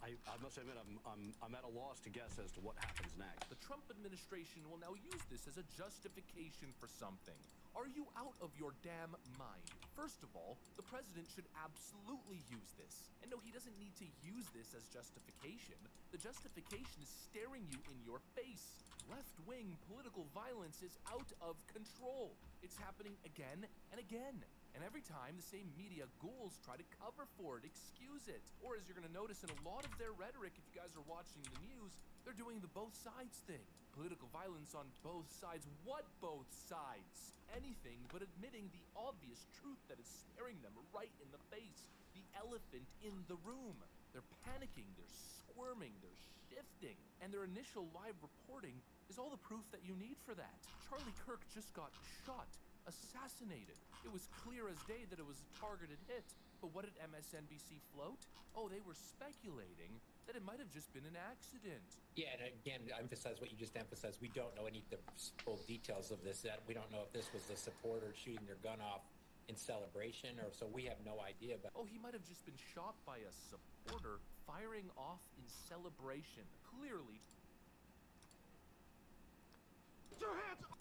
[SPEAKER 10] I must admit, I'm at a loss to guess as to what happens next.
[SPEAKER 4] The Trump administration will now use this as a justification for something. Are you out of your damn mind? First of all, the president should absolutely use this. And no, he doesn't need to use this as justification. The justification is staring you in your face. Left-wing political violence is out of control. It's happening again and again. And every time, the same media ghouls try to cover for it, excuse it. Or as you're going to notice in a lot of their rhetoric, if you guys are watching the news, they're doing the both sides thing. Political violence on both sides. What both sides? Anything but admitting the obvious truth that is staring them right in the face. The elephant in the room. They're panicking, they're squirming, they're shifting. And their initial live reporting is all the proof that you need for that. Charlie Kirk just got shot. Assassinated. It was clear as day that it was a targeted hit. But what did MSNBC float? Oh, they were speculating that it might have just been an accident.
[SPEAKER 9] Yeah, and again, I emphasize what you just emphasized. We don't know any of the full details of this. That we don't know if this was the supporter shooting their gun off in celebration, or so we have no idea. But
[SPEAKER 4] oh, he might have just been shot by a supporter firing off in celebration. Clearly. Put your hands up!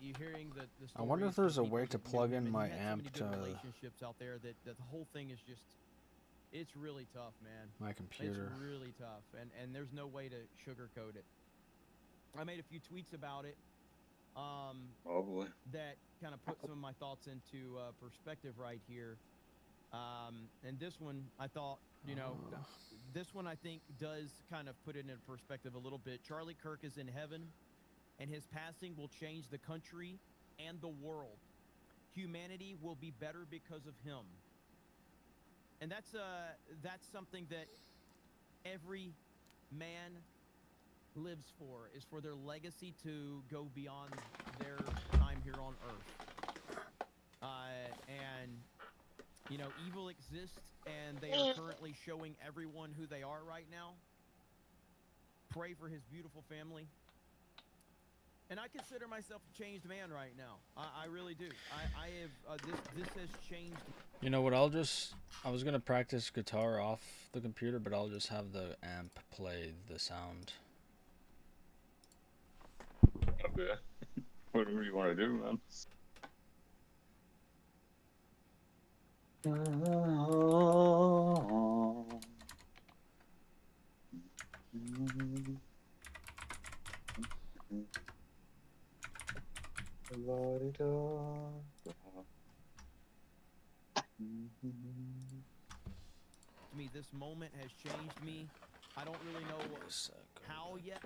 [SPEAKER 11] You're hearing the
[SPEAKER 1] I wonder if
[SPEAKER 11] stories
[SPEAKER 1] there's a
[SPEAKER 11] from
[SPEAKER 1] way
[SPEAKER 11] people
[SPEAKER 1] to
[SPEAKER 11] that
[SPEAKER 1] plug
[SPEAKER 11] knew him,
[SPEAKER 1] in
[SPEAKER 11] and
[SPEAKER 1] my
[SPEAKER 11] he had so
[SPEAKER 1] amp
[SPEAKER 11] many
[SPEAKER 1] to
[SPEAKER 11] good relationships out there that the whole thing is just, it's really tough, man.
[SPEAKER 1] my computer.
[SPEAKER 11] It's really tough, and there's no way to sugarcoat it. I made a few tweets about it,
[SPEAKER 2] Probably.
[SPEAKER 11] that kind of put some of my thoughts into perspective right here. And this one, I thought, this one I think does kind of put it in perspective a little bit. Charlie Kirk is in heaven, and his passing will change the country and the world. Humanity will be better because of him. And that's something that every man lives for, is for their legacy to go beyond their time here on Earth. And evil exists, and they are currently showing everyone who they are right now. Pray for his beautiful family. And I consider myself a changed man right now. I really do. I have this has changed.
[SPEAKER 1] You know what? I was gonna practice guitar off the computer, but I'll just have the amp play the sound.
[SPEAKER 2] Okay. Whatever you want to do, man.
[SPEAKER 11] To me, this moment has changed me. I don't really know how yet.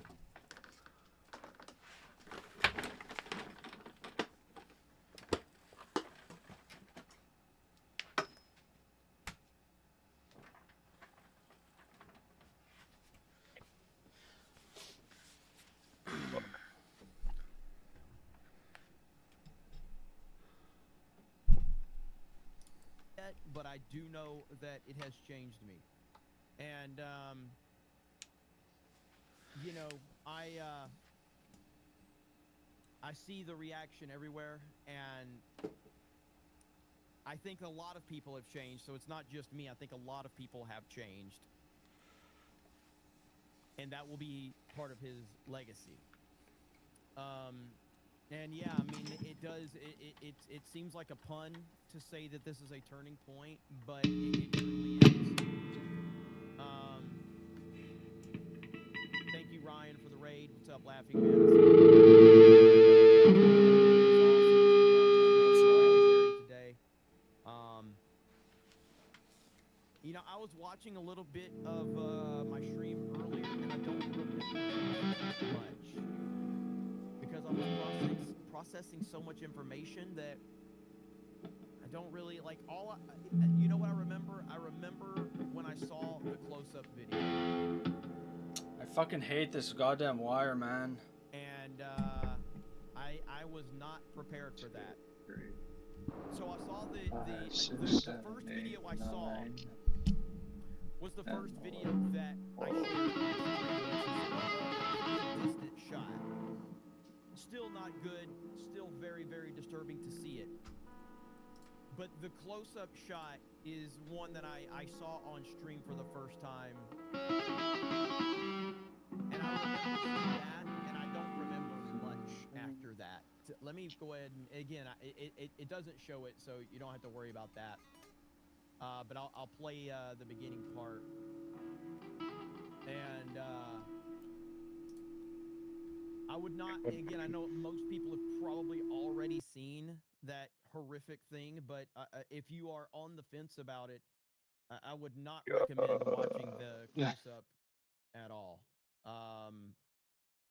[SPEAKER 11] But I do know that it has changed me. And I see the reaction everywhere, and I think a lot of people have changed. So it's not just me. I think a lot of people have changed, and that will be part of his legacy. And yeah, I mean, it does. It seems like a pun to say that this is a turning point, but it truly is. Thank you, Ryan, for the raid. What's up, Laughing Man? Today. I was watching a little bit of my stream earlier, and I don't remember much because I was processing so much information that I don't really like you know what I remember? I remember when I saw the close-up video.
[SPEAKER 1] I fucking hate this goddamn wire, man.
[SPEAKER 11] And I was not prepared for that. So I saw the first video I saw was the first video that I shared on distant shot. Still not good, still very, very disturbing to see it. But the close-up shot is one that I saw on stream for the first time. And I remember seeing that, and I don't remember much after that. Let me go ahead and, again, it doesn't show it, so you don't have to worry about that. But I'll play the beginning part. And I would not, again, I know most people have probably already seen that horrific thing, but if you are on the fence about it, I would not recommend watching the close-up at all.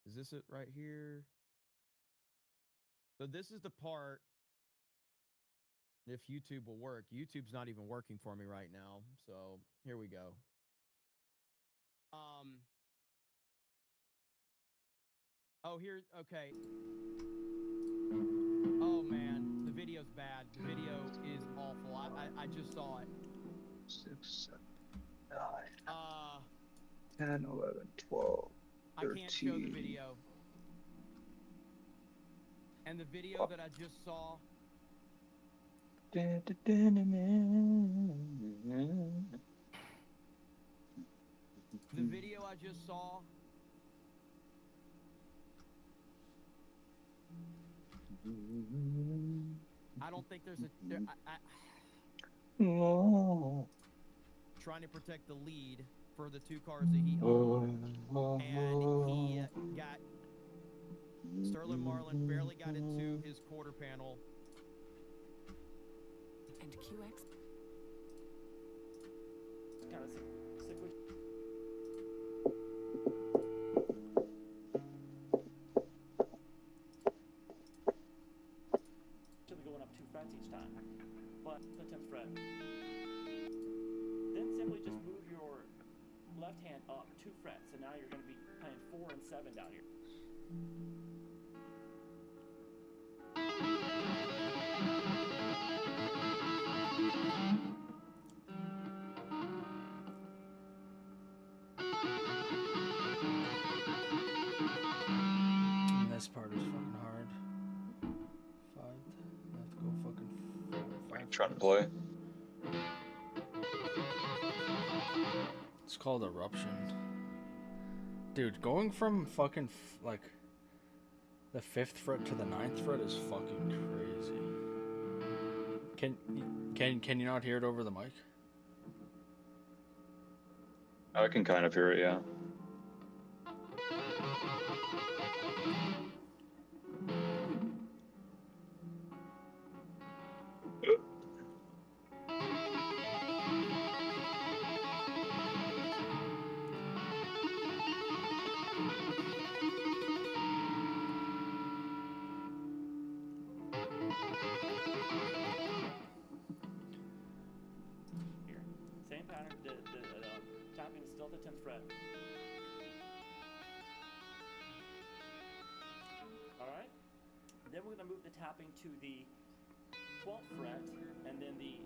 [SPEAKER 11] Is this it right here? So this is the part, if YouTube will work. YouTube's not even working for me right now, so here we go. Oh, here, okay. Oh, man, the video's bad. The video is awful. I just saw it.
[SPEAKER 2] 6, 7, 9, 10, 11, 12, 13.
[SPEAKER 11] I can't show the video. And the video that I just saw. The video I just saw. I don't think there's a. Trying to protect the lead for the 2 cars that he owned, and he got Sterling Marlin barely got into his quarter panel.
[SPEAKER 12] And QX.
[SPEAKER 13] Kind of cyclic. Actually going up 2 frets each time, but the 10th fret. Then simply just move your left hand up 2 frets, so now you're going to be playing 4 and 7 down here.
[SPEAKER 1] This part is fucking hard. 5. I have to go fucking 5.
[SPEAKER 2] Trying to play.
[SPEAKER 1] It's called Eruption. Dude, going from fucking like the 5th fret to the 9th fret is fucking crazy. Can you not hear it over the mic?
[SPEAKER 2] I can kind of hear it, yeah.
[SPEAKER 13] Here, same pattern. The tapping is still at the 10th fret. All right. Then we're going to move the tapping to the 12th fret, and then the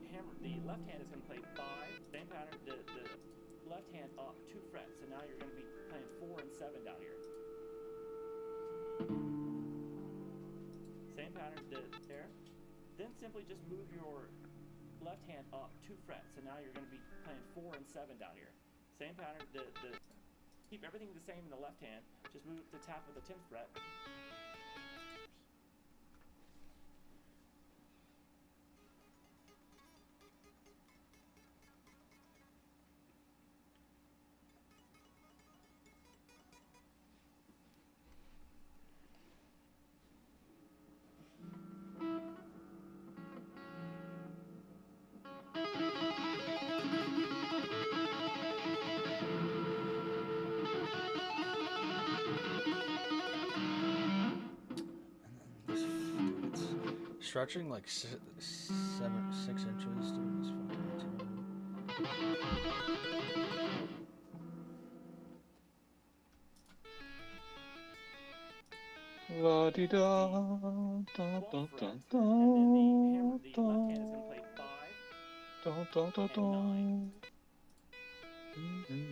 [SPEAKER 13] left hand is going to play 5. Same pattern. The left hand up 2 frets, so now you're going to be playing 4 and 7 down here. Same pattern. There. Then simply just move your left hand up 2 frets, so now you're going to be playing 4 and 7 down here. Same pattern. Keep everything the same in the left hand. Just move the tap of the 10th fret.
[SPEAKER 1] Stretching like 6 inches, dude. It's fucking terrible.
[SPEAKER 2] La di da da da da da.
[SPEAKER 13] And then the left hand is going to play 5
[SPEAKER 2] Da da da da.
[SPEAKER 13] and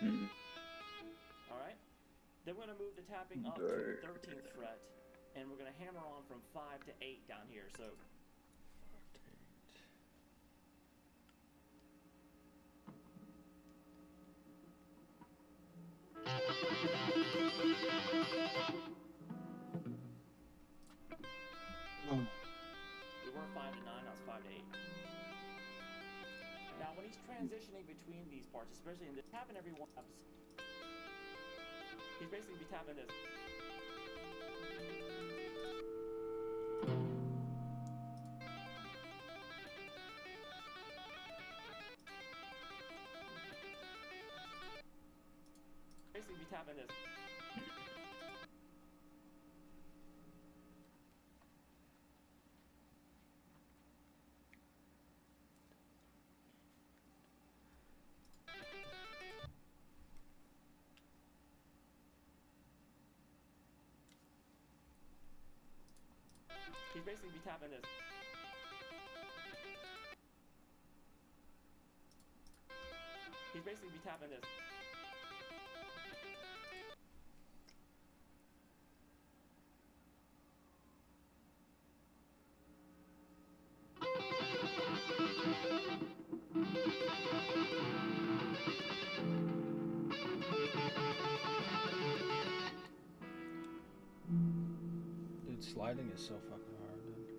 [SPEAKER 13] 9. All right. Then we're going to move the tapping up to the 13th fret, and we're going to hammer on from 5 to 8 down here. So. We were 5 to 9, now it's 5 to 8. Now when he's transitioning between these parts, especially in the tapping every one, he's basically be tapping this. Basically be tapping this. He's basically be tapping this. He's basically be tapping this.
[SPEAKER 1] Dude, sliding is so fucking hard, dude.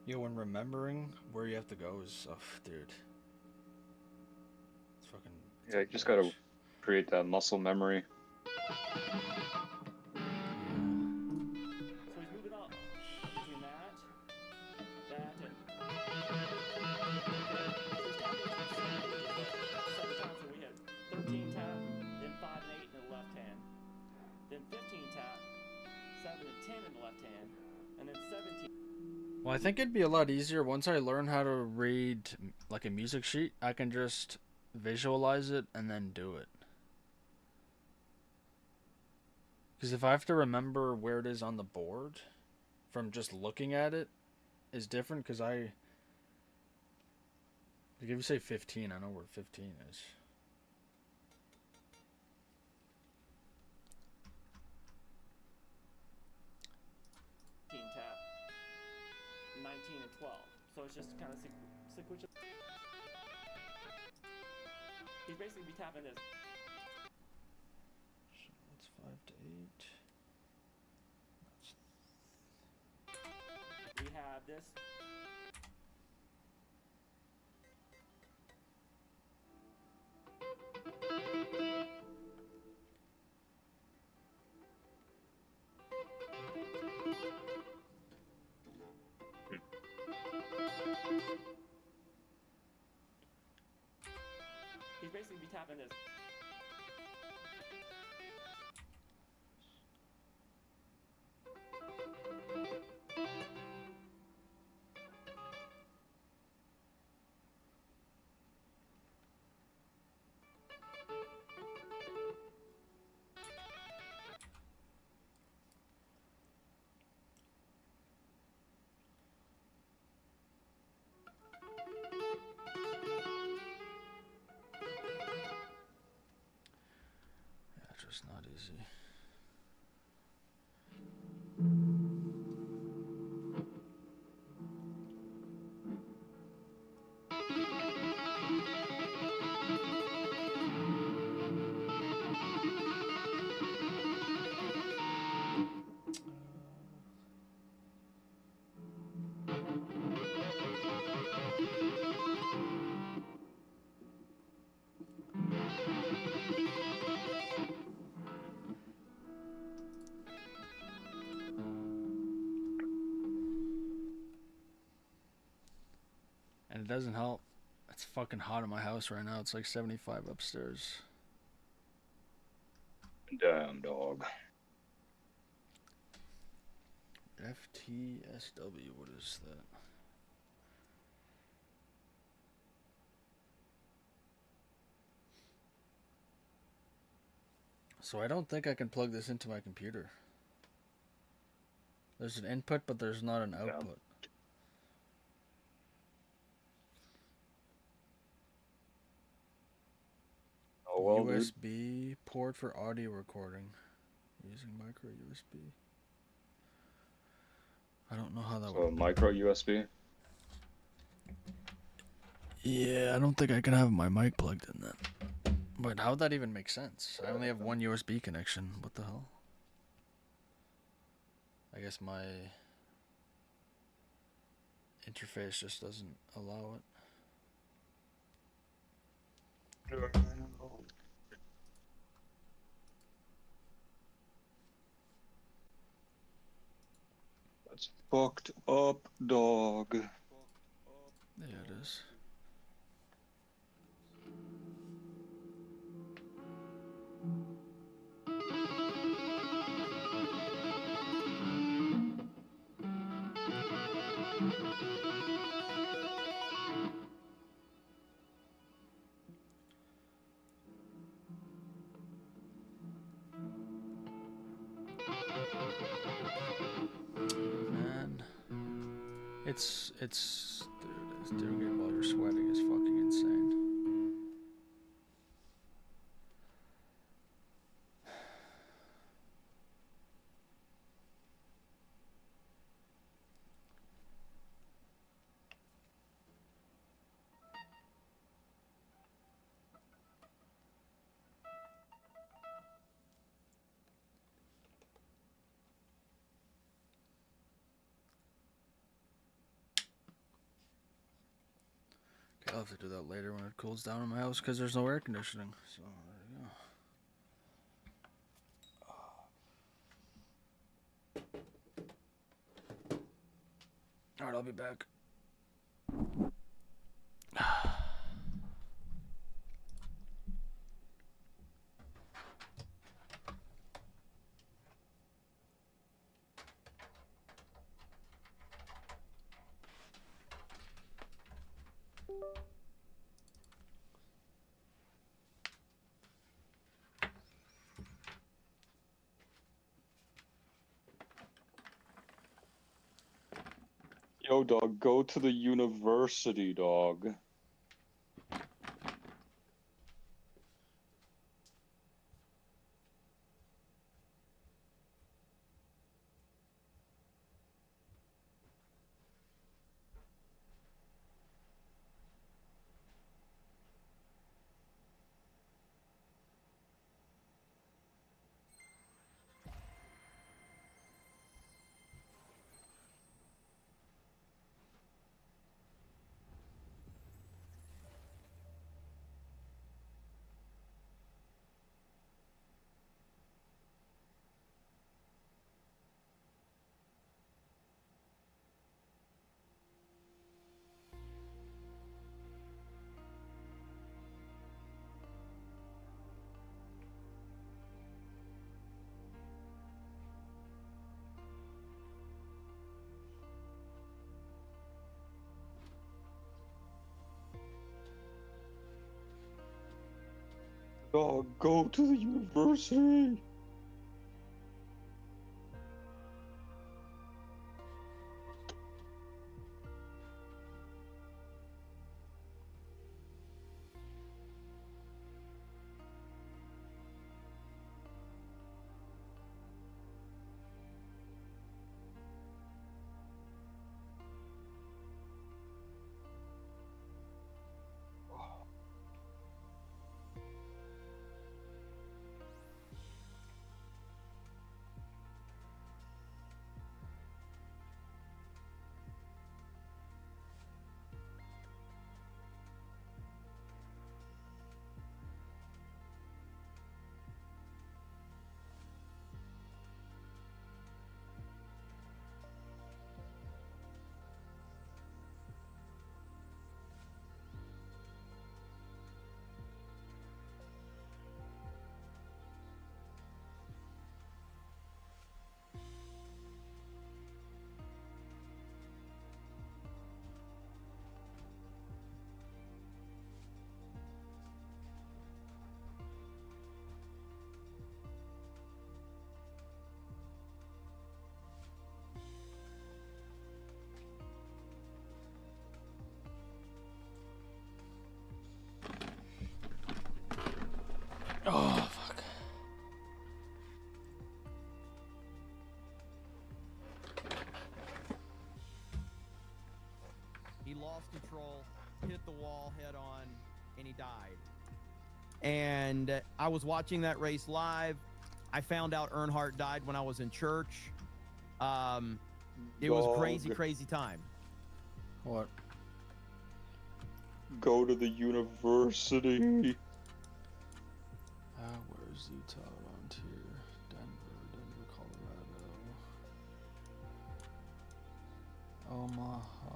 [SPEAKER 1] Yo, when remembering where you have to go is, oh, dude. It's fucking.
[SPEAKER 2] Yeah, you just gotta create that muscle memory.
[SPEAKER 13] So he's moving up between that, and so we had 13 tap, then 5 and 8 in the left hand, then 15 tap, 7 and 10 in the left hand, and then 17.
[SPEAKER 1] Well, I think it'd be a lot easier once I learn how to read like a music sheet. I can just visualize it and then do it. Because if I have to remember where it is on the board from just looking at it is different because like if you say 15, I know where 15 is.
[SPEAKER 13] Tap, 19 and 12. So it's just kind of sequential. He's basically be tapping this.
[SPEAKER 1] So that's 5 to 8.
[SPEAKER 13] We have this. He's basically be tapping this.
[SPEAKER 1] Yeah, just not easy. And it doesn't help. It's fucking hot in my house right now. It's like 75 upstairs.
[SPEAKER 2] Damn dog.
[SPEAKER 1] FTSW, what is that? So I don't think I can plug this into my computer. There's an input, but there's not an output.
[SPEAKER 2] Oh well,
[SPEAKER 1] USB port for audio recording. Using micro USB. I don't know how that works.
[SPEAKER 2] So micro USB?
[SPEAKER 1] Yeah, I don't think I can have my mic plugged in then. But how'd that even make sense? I only have one USB connection. What the hell? I guess my interface just doesn't allow it.
[SPEAKER 2] That's fucked up, dog.
[SPEAKER 1] Yeah, it is. Man, it's dude, doing it while you're sweating is fucking insane. I'll have to do that later when it cools down in my house because there's no air conditioning. So there you go. Alright, I'll be back.
[SPEAKER 2] Yo, dog, go to the university, dog. Dog, go to the university.
[SPEAKER 1] Oh, fuck.
[SPEAKER 11] He lost control, hit the wall head on, and he died. And I was watching that race live. I found out Earnhardt died when I was in church. It was crazy, crazy time.
[SPEAKER 1] What?
[SPEAKER 2] Go to the university.
[SPEAKER 1] Where's Utah around here? Denver, Colorado. Omaha.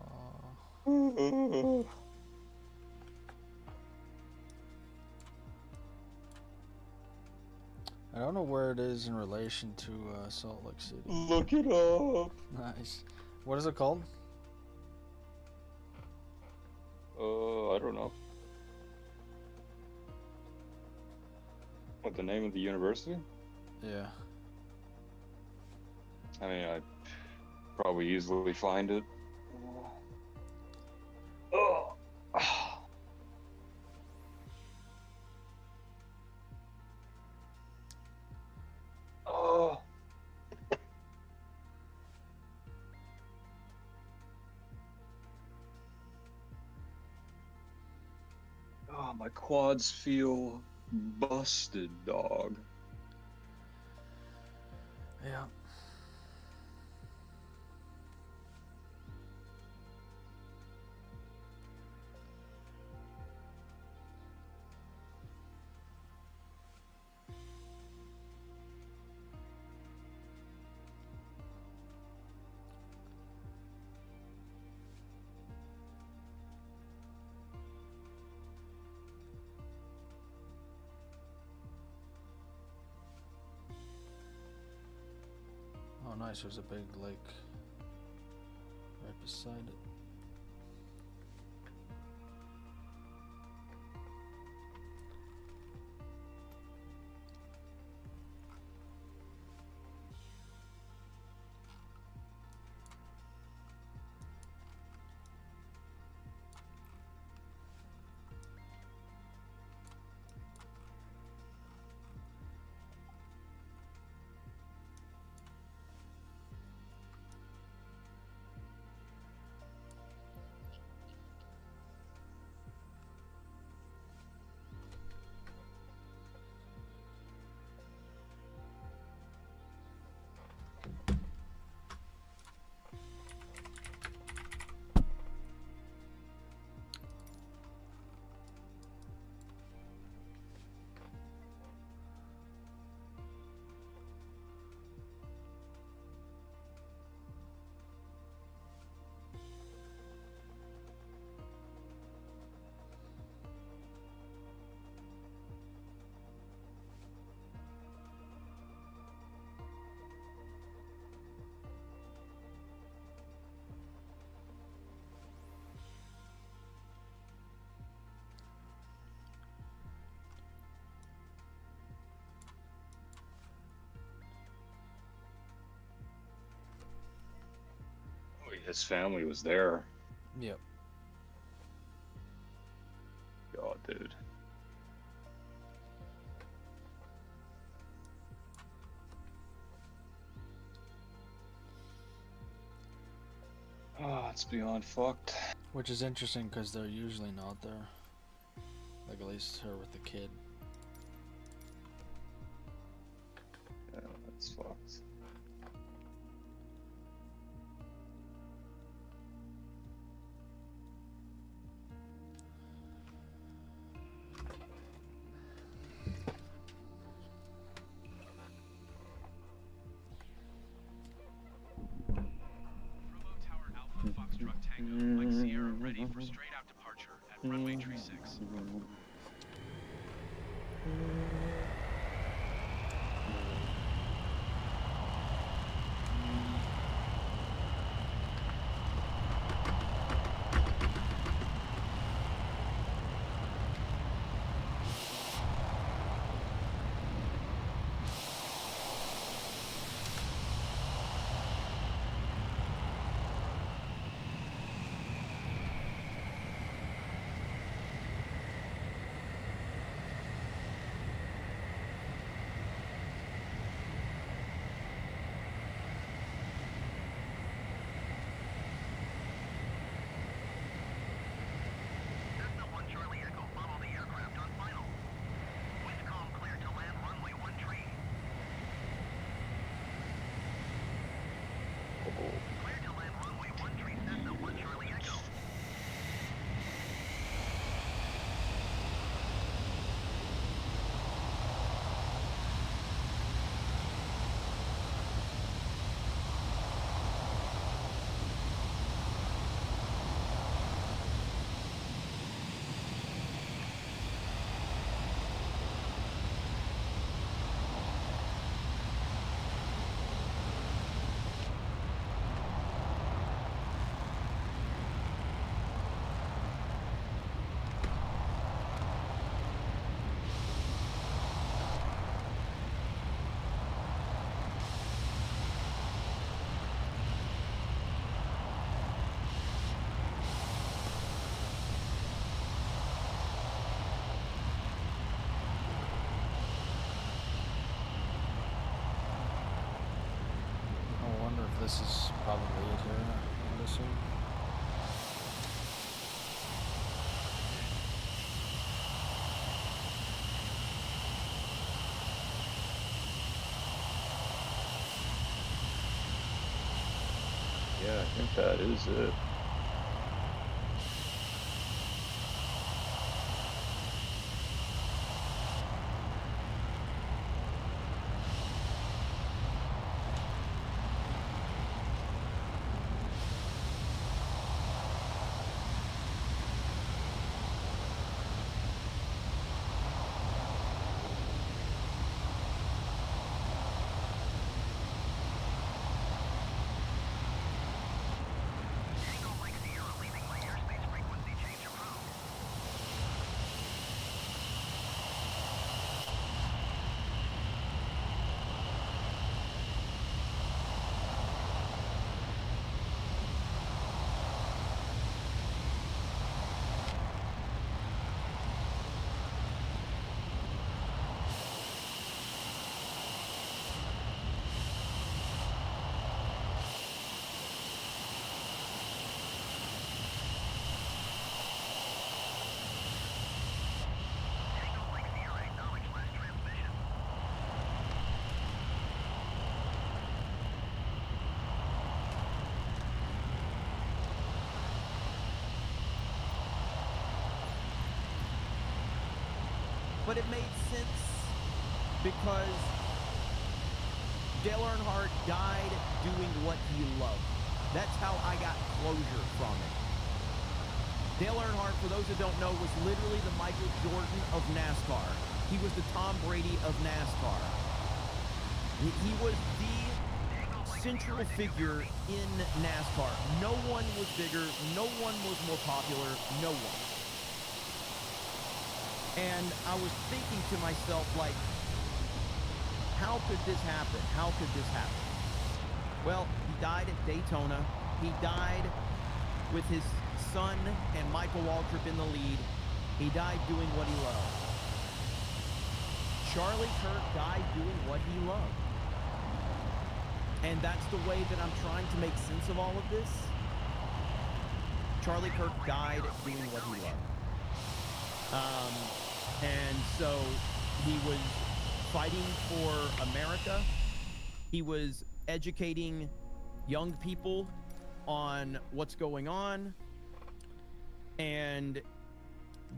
[SPEAKER 1] I don't know where it is in relation to Salt Lake City.
[SPEAKER 2] Look it up.
[SPEAKER 1] Nice. What is it called?
[SPEAKER 2] I don't know. What, the name of the university?
[SPEAKER 1] Yeah.
[SPEAKER 2] I mean, I'd probably easily find it. Oh. Oh. Oh, my quads feel busted, dog.
[SPEAKER 1] Yeah. nice. There's a big lake right beside it.
[SPEAKER 2] Oh, his family was there.
[SPEAKER 1] Yep.
[SPEAKER 2] God, dude. Oh, it's beyond fucked.
[SPEAKER 1] Which is interesting because they're usually not there. Like, at least her with the kid.
[SPEAKER 2] Yeah, that's fucked.
[SPEAKER 12] Foxtrot Tango, Mike Sierra ready for straight out departure at runway 36.
[SPEAKER 1] This is probably it here, I would assume.
[SPEAKER 2] Yeah, I think that is it.
[SPEAKER 11] but it made sense because Dale Earnhardt died doing what he loved. That's how I got closure from it. Dale Earnhardt, for those that don't know, was literally the Michael Jordan of NASCAR. He was the Tom Brady of NASCAR. He was the central figure in NASCAR. No one was bigger. No one was more popular. No one. And I was thinking to myself, like, how could this happen? How could this happen? Well, he died at Daytona. He died with his son and Michael Waltrip in the lead. He died doing what he loved. Charlie Kirk died doing what he loved. And that's the way that I'm trying to make sense of all of this. Charlie Kirk died doing what he loved. And so he was fighting for America. He was educating young people on what's going on. And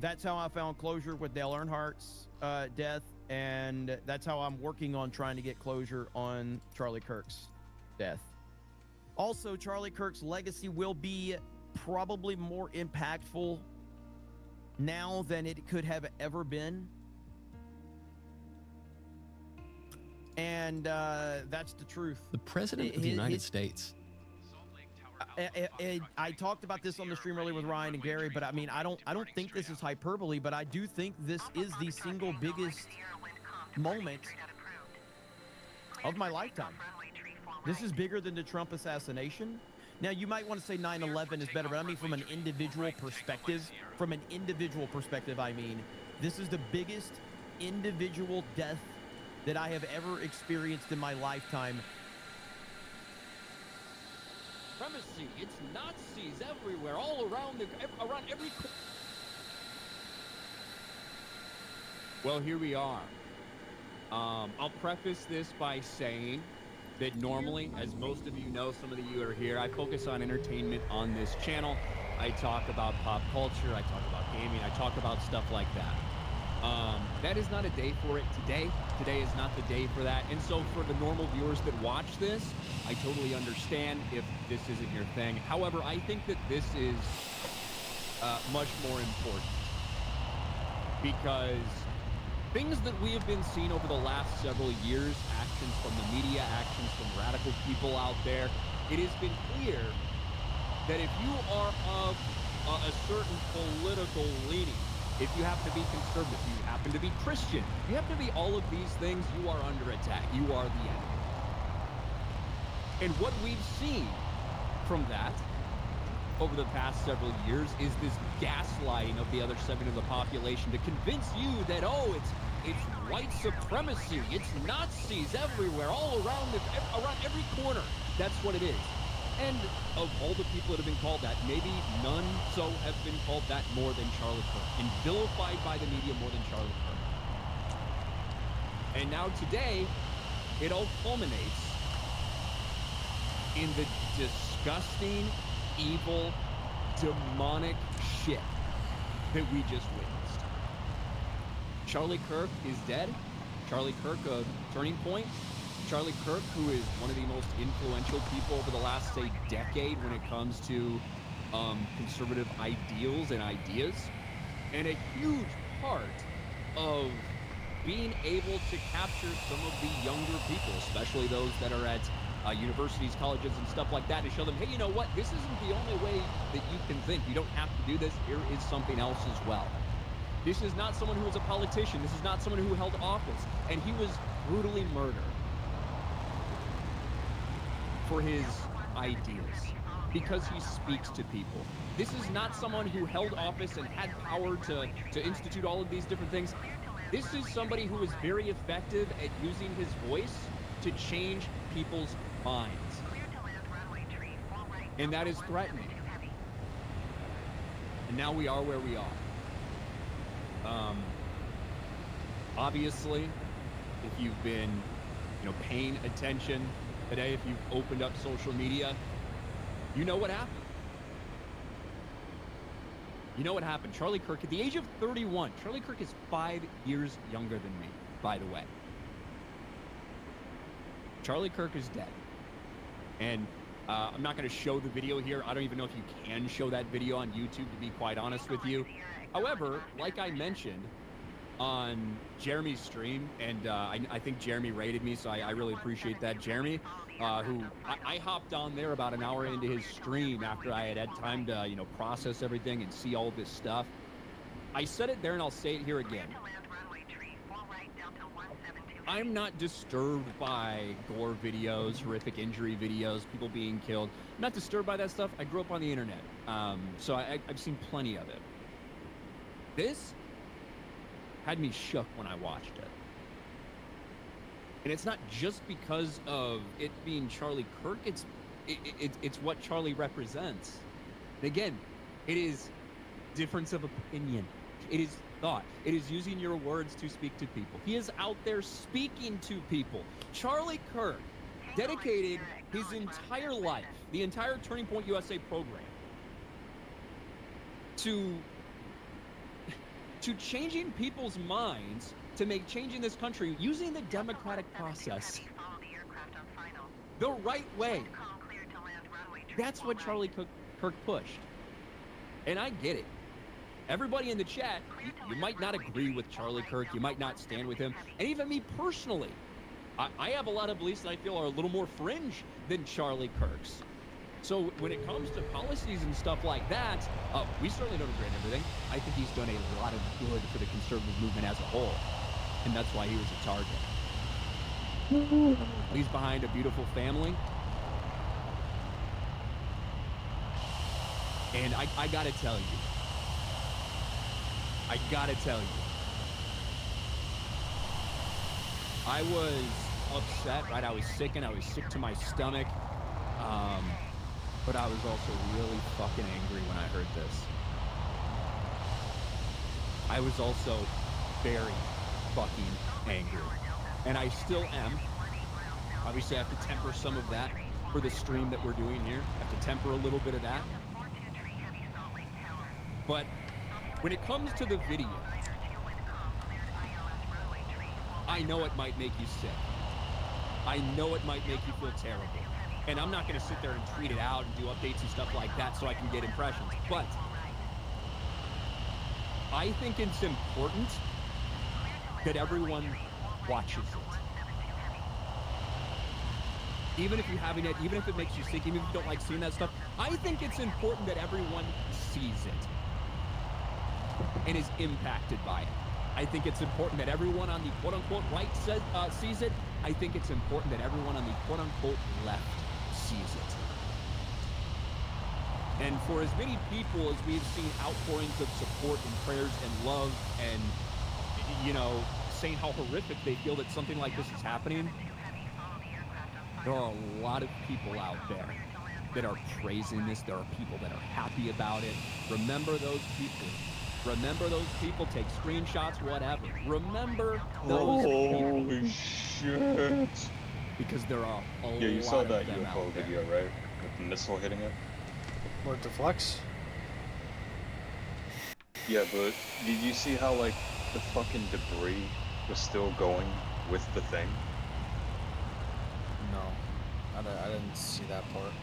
[SPEAKER 11] that's how I found closure with Dale Earnhardt's death. And that's how I'm working on trying to get closure on Charlie Kirk's death. Also, Charlie Kirk's legacy will be probably more impactful now than it could have ever been. And that's the truth.
[SPEAKER 14] The President of the United States.
[SPEAKER 11] I talked about this on the stream earlier with Ryan and Gary, but I mean, I don't think this is hyperbole, but I do think this is the single biggest moment of my lifetime. This is bigger than the Trump assassination. Now, you might want to say 9/11 is better, but I mean from an individual perspective. From an individual perspective, I mean, this is the biggest individual death that I have ever experienced in my lifetime.
[SPEAKER 15] Supremacy, it's Nazis everywhere, all around every.
[SPEAKER 16] Well, here we are. I'll preface this by saying that normally, as most of you know, some of you are here, I focus on entertainment on this channel. I talk about pop culture, I talk about gaming, I talk about stuff like that. That is not a day for it today. Today is not the day for that. And so for the normal viewers that watch this, I totally understand if this isn't your thing. However, I think that this is much more important because things that we have been seeing over the last several years, actions from the media, actions from radical people out there, it has been clear that if you are of a certain political leaning, if you happen to be conservative, you happen to be Christian, you happen to be all of these things, you are under attack. You are the enemy. And what we've seen from that over the past several years is this gaslighting of the other segment of the population to convince you that, oh, it's white supremacy, it's Nazis everywhere, all around every corner. That's what it is. And of all the people that have been called that, maybe none so have been called that more than Charlie Kirk, and vilified by the media more than Charlie Kirk. And now today, it all culminates in the disgusting, evil, demonic shit that we just witnessed. Charlie Kirk is dead. Charlie Kirk, a turning point. Charlie Kirk, who is one of the most influential people over the last, say, decade when it comes to conservative ideals and ideas, and a huge part of being able to capture some of the younger people, especially those that are at universities, colleges, and stuff like that, to show them, hey, you know what? This isn't the only way that you can think. You don't have to do this. Here is something else as well. This is not someone who was a politician. This is not someone who held office. And he was brutally murdered for his ideas, because he speaks to people. This is not someone who held office and had power to institute all of these different things. This is somebody who is very effective at using his voice to change people's minds. And that is threatening. And now we are where we are. Obviously, if you've been, paying attention today, if you've opened up social media, you know what happened. You know what happened? Charlie Kirk, at the age of 31, Charlie Kirk is 5 years younger than me, by the way. Charlie Kirk is dead. And I'm not going to show the video here. I don't even know if you can show that video on YouTube, to be quite honest with you. However, like I mentioned on Jeremy's stream, and I think Jeremy rated me, so I really appreciate that. Jeremy, who I hopped on there about an hour into his stream after I had time to, process everything and see all this stuff. I said it there and I'll say it here again. I'm not disturbed by gore videos, horrific injury videos, people being killed. I'm not disturbed by that stuff. I grew up on the internet, so I've seen plenty of it. This had me shook when I watched it. And it's not just because of it being Charlie Kirk, it's what Charlie represents. And again, it is difference of opinion. It is thought. It is using your words to speak to people. He is out there speaking to people. Charlie Kirk dedicated his entire life, the entire Turning Point USA program, to changing people's minds, to make change in this country using the democratic process the right way. That's what Charlie Kirk pushed. And I get it. Everybody in the chat, you might not agree with Charlie Kirk, you might not stand with him, and even me personally, I have a lot of beliefs that I feel are a little more fringe than Charlie Kirk's. So when it comes to policies and stuff like that, we certainly don't agree on everything. I think he's done a lot of good for the conservative movement as a whole, and that's why he was a target. He's behind a beautiful family. And I gotta tell you, I was upset, right? I was sick to my stomach. But I was also really fucking angry when I heard this. I was also very fucking angry. And I still am. Obviously, I have to temper some of that for the stream that we're doing here. I have to temper a little bit of that. But when it comes to the video, I know it might make you sick. I know it might make you feel terrible. And I'm not going to sit there and tweet it out and do updates and stuff like that so I can get impressions. But I think it's important that everyone watches it. Even if you haven't it, even if it makes you sick, even if you don't like seeing that stuff, I think it's important that everyone sees it and is impacted by it. I think it's important that everyone on the quote-unquote right sees it. I think it's important that everyone on the quote-unquote left sees it. And for as many people as we've seen outpourings of support and prayers and love and, saying how horrific they feel that something like this is happening, there are a lot of people out there that are praising this. There are people that are happy about it. Remember those people. Remember those people. Take screenshots, whatever. Remember those people.
[SPEAKER 2] Holy shit.
[SPEAKER 16] Because there are a lot of them out there.
[SPEAKER 2] Yeah, you saw that UFO video, right? With the missile hitting it?
[SPEAKER 1] Or it deflects?
[SPEAKER 2] Yeah, but did you see how, like, the fucking debris was still going with the thing?
[SPEAKER 1] No. I didn't see that part.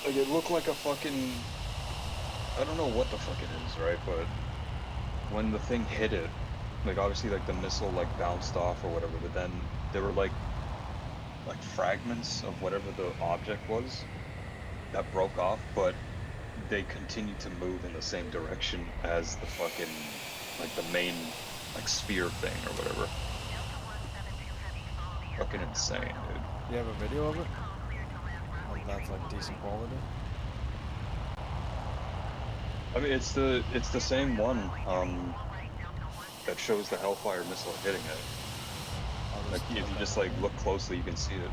[SPEAKER 2] Like, it looked like a fucking... I don't know what the fuck it is, right? But when the thing hit it, like, obviously, like, the missile, like, bounced off or whatever, but then there were, like fragments of whatever the object was that broke off, but they continued to move in the same direction as the fucking, like, the main, like, sphere thing or whatever. Fucking insane, dude.
[SPEAKER 1] You have a video of it? Like, that's, like, decent quality?
[SPEAKER 2] I mean, it's the same one, that shows the Hellfire missile hitting it. Like, if you just, like, look closely, you can see it.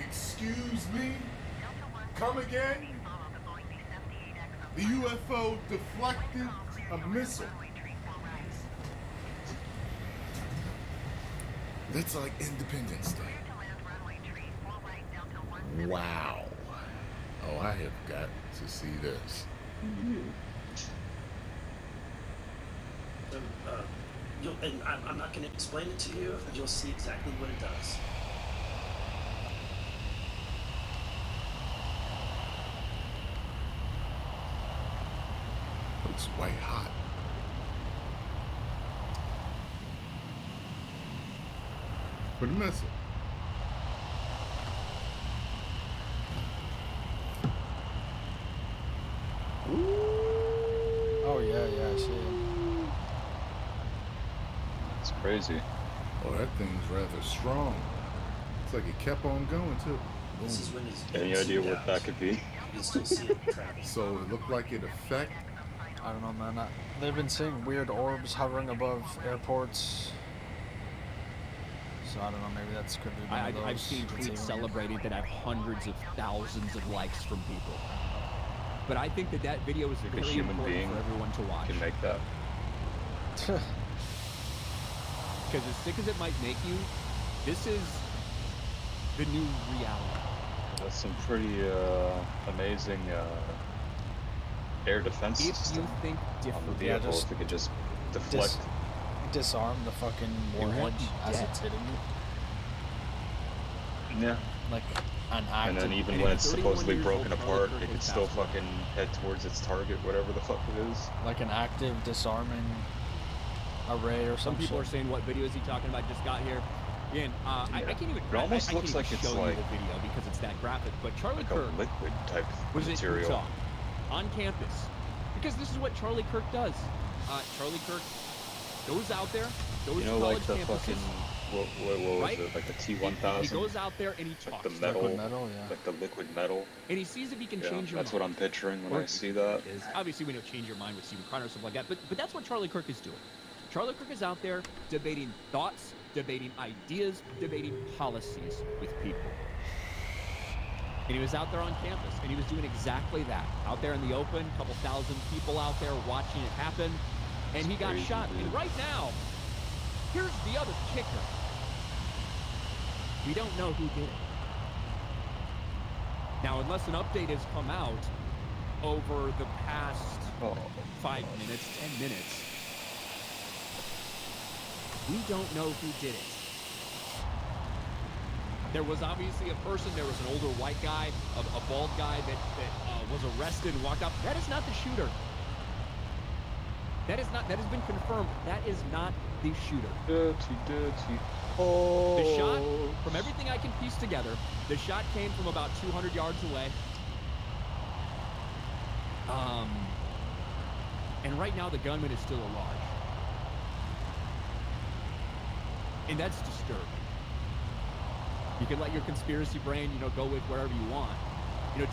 [SPEAKER 17] Excuse me? Come again? The UFO deflected a missile. That's like Independence Day. Wow. Oh, I have got to see this.
[SPEAKER 18] I'm not going to explain it to you. You'll see exactly what it does.
[SPEAKER 17] It's white hot. For the missile.
[SPEAKER 1] Oh yeah, I see it.
[SPEAKER 2] It's crazy.
[SPEAKER 17] Oh, that thing's rather strong. It's like it kept on going too.
[SPEAKER 18] This is when it's
[SPEAKER 2] Any idea what that could be?
[SPEAKER 18] You can still see it traveling.
[SPEAKER 17] So it looked like it affected.
[SPEAKER 1] I don't know, man. They've been seeing weird orbs hovering above airports. So I don't know. Maybe that's could be one of those.
[SPEAKER 16] I've seen tweets celebrating that have hundreds of thousands of likes from people. But I think that video is very
[SPEAKER 2] human
[SPEAKER 16] important
[SPEAKER 2] being
[SPEAKER 16] for everyone to watch.
[SPEAKER 2] Can make that.
[SPEAKER 16] Because as sick as it might make you, this is the new reality.
[SPEAKER 2] That's some pretty amazing air defense system
[SPEAKER 16] you think
[SPEAKER 2] on the
[SPEAKER 16] differently,
[SPEAKER 2] vehicle. If it could just deflect.
[SPEAKER 1] Disarm the fucking warhead as it's hitting you.
[SPEAKER 2] Yeah.
[SPEAKER 1] Like an active.
[SPEAKER 2] And then even when it's supposedly broken apart, it could still fucking head towards its target, whatever the fuck it is.
[SPEAKER 1] Like an active disarming array or
[SPEAKER 16] Some
[SPEAKER 1] something.
[SPEAKER 16] people are saying, what video is he talking about? Just got here. Again, I can't even.
[SPEAKER 2] It almost
[SPEAKER 16] I
[SPEAKER 2] looks
[SPEAKER 16] can't
[SPEAKER 2] like
[SPEAKER 16] even
[SPEAKER 2] it's
[SPEAKER 16] show
[SPEAKER 2] like
[SPEAKER 16] you the video because it's that graphic. But Charlie
[SPEAKER 2] like
[SPEAKER 16] Kirk
[SPEAKER 2] a liquid type
[SPEAKER 16] was in
[SPEAKER 2] material.
[SPEAKER 16] Utah, on campus, because this is what Charlie Kirk does. Charlie Kirk goes out there, goes
[SPEAKER 2] You know,
[SPEAKER 16] to
[SPEAKER 2] like
[SPEAKER 16] college
[SPEAKER 2] the
[SPEAKER 16] campuses.
[SPEAKER 2] fucking what was
[SPEAKER 16] right?
[SPEAKER 2] it? Like the T-1000.
[SPEAKER 16] He goes out there and he talks.
[SPEAKER 2] Like the metal,
[SPEAKER 1] Liquid metal, yeah.
[SPEAKER 2] like the liquid metal.
[SPEAKER 16] And he sees if he can
[SPEAKER 2] Yeah,
[SPEAKER 16] change your
[SPEAKER 2] that's
[SPEAKER 16] mind.
[SPEAKER 2] what I'm picturing when
[SPEAKER 16] Or
[SPEAKER 2] I see that.
[SPEAKER 16] Is obviously we know change your mind with Stephen Crowder or something like that, but that's what Charlie Kirk is doing. Charlie Kirk is out there debating thoughts, debating ideas, debating policies with people. And he was out there on campus, and he was doing exactly that. Out there in the open, a couple thousand people out there watching it happen, and he got
[SPEAKER 2] crazy,
[SPEAKER 16] shot.
[SPEAKER 2] dude.
[SPEAKER 16] And right now, here's the other kicker. We don't know who did it. Now, unless an update has come out over the past 5 minutes, 10 minutes, we don't know who did it. There was obviously a person, there was an older white guy, a bald guy that was arrested and walked out. That is not the shooter. That has been confirmed. That is not the shooter.
[SPEAKER 2] Dirty.
[SPEAKER 16] The shot, from everything I can piece together, the shot came from about 200 yards away. And right now the gunman is still at large. And that's disturbing. You can let your conspiracy brain, go with wherever you want.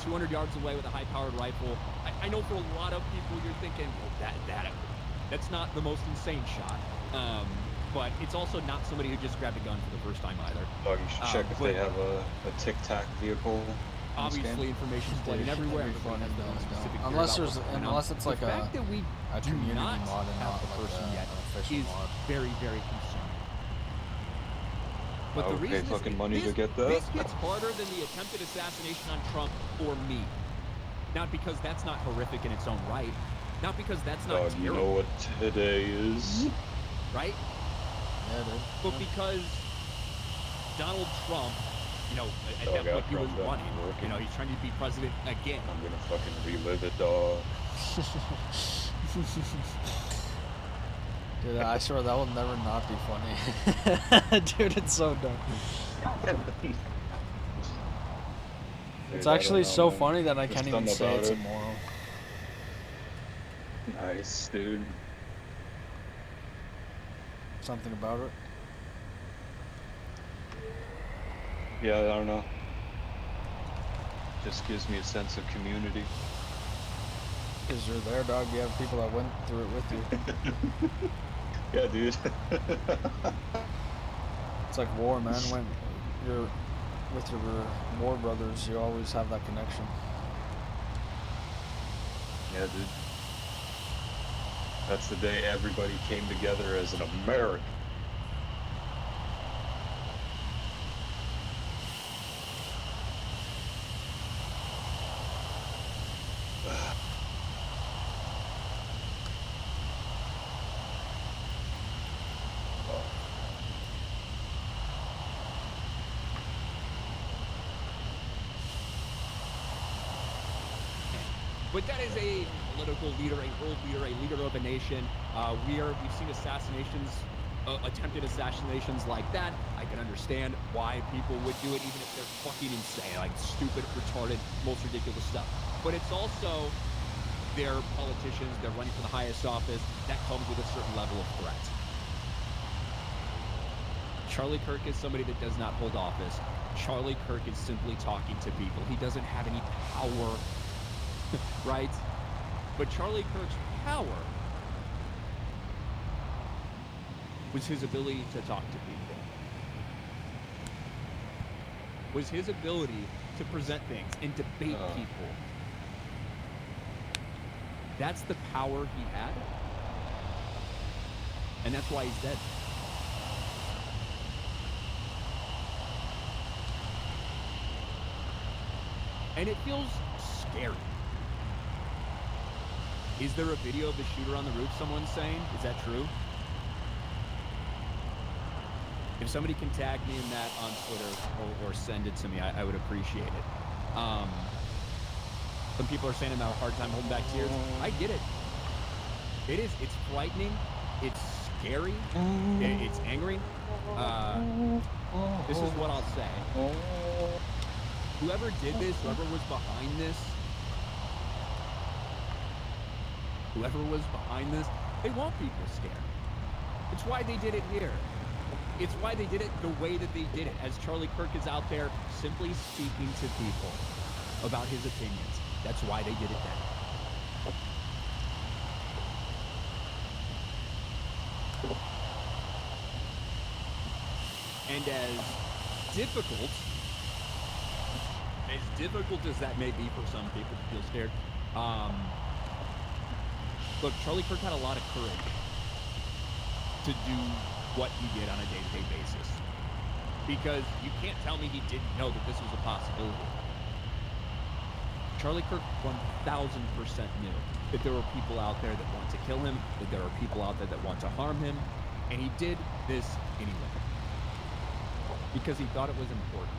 [SPEAKER 16] 200 yards away with a high-powered rifle. I know for a lot of people you're thinking, well, that's not the most insane shot. But it's also not somebody who just grabbed a gun for the first time either.
[SPEAKER 2] Oh, you should check if they have a Tic Tac vehicle.
[SPEAKER 16] Obviously, information's flooding everywhere. Everybody has their own specific theory
[SPEAKER 1] Unless
[SPEAKER 16] about
[SPEAKER 1] there's,
[SPEAKER 16] what's going on.
[SPEAKER 1] unless it's like
[SPEAKER 16] the fact that we
[SPEAKER 1] a
[SPEAKER 16] do
[SPEAKER 1] community
[SPEAKER 16] not
[SPEAKER 1] mod and
[SPEAKER 16] have
[SPEAKER 1] not
[SPEAKER 16] the
[SPEAKER 1] like
[SPEAKER 16] person yet
[SPEAKER 1] an official
[SPEAKER 16] is
[SPEAKER 1] mod.
[SPEAKER 16] very, very concerning. But
[SPEAKER 2] I
[SPEAKER 16] the
[SPEAKER 2] would pay
[SPEAKER 16] reason
[SPEAKER 2] fucking money to get that.
[SPEAKER 16] This hits harder than the attempted assassination on Trump or me. Not because that's not horrific in its own right. Not because that's not
[SPEAKER 2] God, you
[SPEAKER 16] terrible.
[SPEAKER 2] know what today is?
[SPEAKER 16] Right?
[SPEAKER 1] Yeah, dude.
[SPEAKER 16] But because Donald Trump, at
[SPEAKER 2] Dog
[SPEAKER 16] that
[SPEAKER 2] out
[SPEAKER 16] point he was
[SPEAKER 2] Trump,
[SPEAKER 16] running.
[SPEAKER 2] working.
[SPEAKER 16] He's trying to be president again.
[SPEAKER 2] I'm gonna fucking relive it, dog.
[SPEAKER 1] Dude, I swear that will never not be funny. Dude, it's so dumb. It's actually so funny that I can't even say it's immoral.
[SPEAKER 2] Nice, dude.
[SPEAKER 1] Something about it.
[SPEAKER 2] Yeah, I don't know. Just gives me a sense of community.
[SPEAKER 1] Because you're there, dog. You have people that went through it with you.
[SPEAKER 2] Yeah, dude.
[SPEAKER 1] It's like war, man. When with your war brothers, you always have that connection.
[SPEAKER 2] Yeah, dude. That's the day everybody came together as an American.
[SPEAKER 16] But that is a political leader, a world leader, a leader of a nation. We've seen assassinations, attempted assassinations like that. I can understand why people would do it, even if they're fucking insane, like stupid, retarded, most ridiculous stuff. But it's also they're politicians, they're running for the highest office. That comes with a certain level of threat. Charlie Kirk is somebody that does not hold office. Charlie Kirk is simply talking to people. He doesn't have any power. Right? But Charlie Kirk's power was his ability to talk to people. Was his ability to present things and debate people. That's the power he had. And that's why he's dead. And it feels scary. Is there a video of the shooter on the roof, someone's saying? Is that true? If somebody can tag me in that on Twitter or send it to me, I would appreciate it. Some people are saying I'm having a hard time holding back tears. I get it. It is. It's frightening. It's scary. It's angry. This is what I'll say. Whoever did this, whoever was behind this, they want people scared. It's why they did it here. It's why they did it the way that they did it, as Charlie Kirk is out there simply speaking to people about his opinions. That's why they did it then. And as difficult as that may be for some people to feel scared, look, Charlie Kirk had a lot of courage to do what he did on a day-to-day basis. Because you can't tell me he didn't know that this was a possibility. Charlie Kirk 1,000% knew that there were people out there that want to kill him, that there are people out there that want to harm him, and he did this anyway. Because he thought it was important.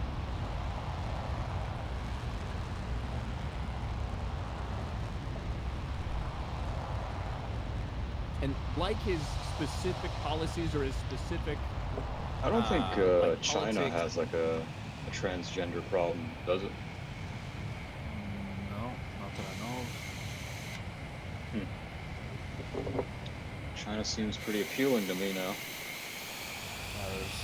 [SPEAKER 16] And like his specific policies or his specific...
[SPEAKER 2] I don't think
[SPEAKER 16] like
[SPEAKER 2] China
[SPEAKER 16] politics,
[SPEAKER 2] has like a transgender problem, does it?
[SPEAKER 1] No, not that I know of.
[SPEAKER 2] China seems pretty appealing to me now.
[SPEAKER 1] There's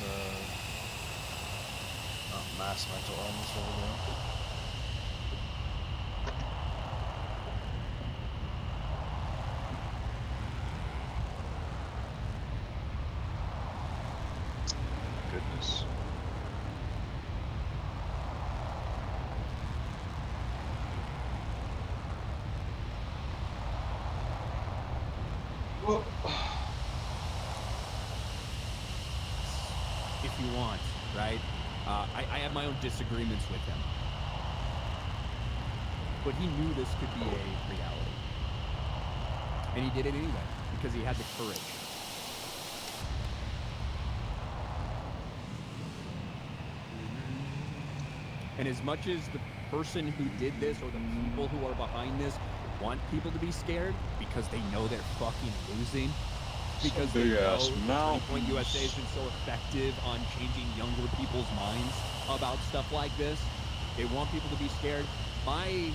[SPEAKER 1] mass mental illness over there.
[SPEAKER 2] Goodness.
[SPEAKER 16] Well, if you want, right? I have my own disagreements with him. But he knew this could be a reality. And he did it anyway, because he had the courage. And as much as the person who did this or the people who are behind this want people to be scared because they know they're fucking losing, because they know Point USA has been so effective on changing younger people's minds about stuff like this, they want people to be scared. My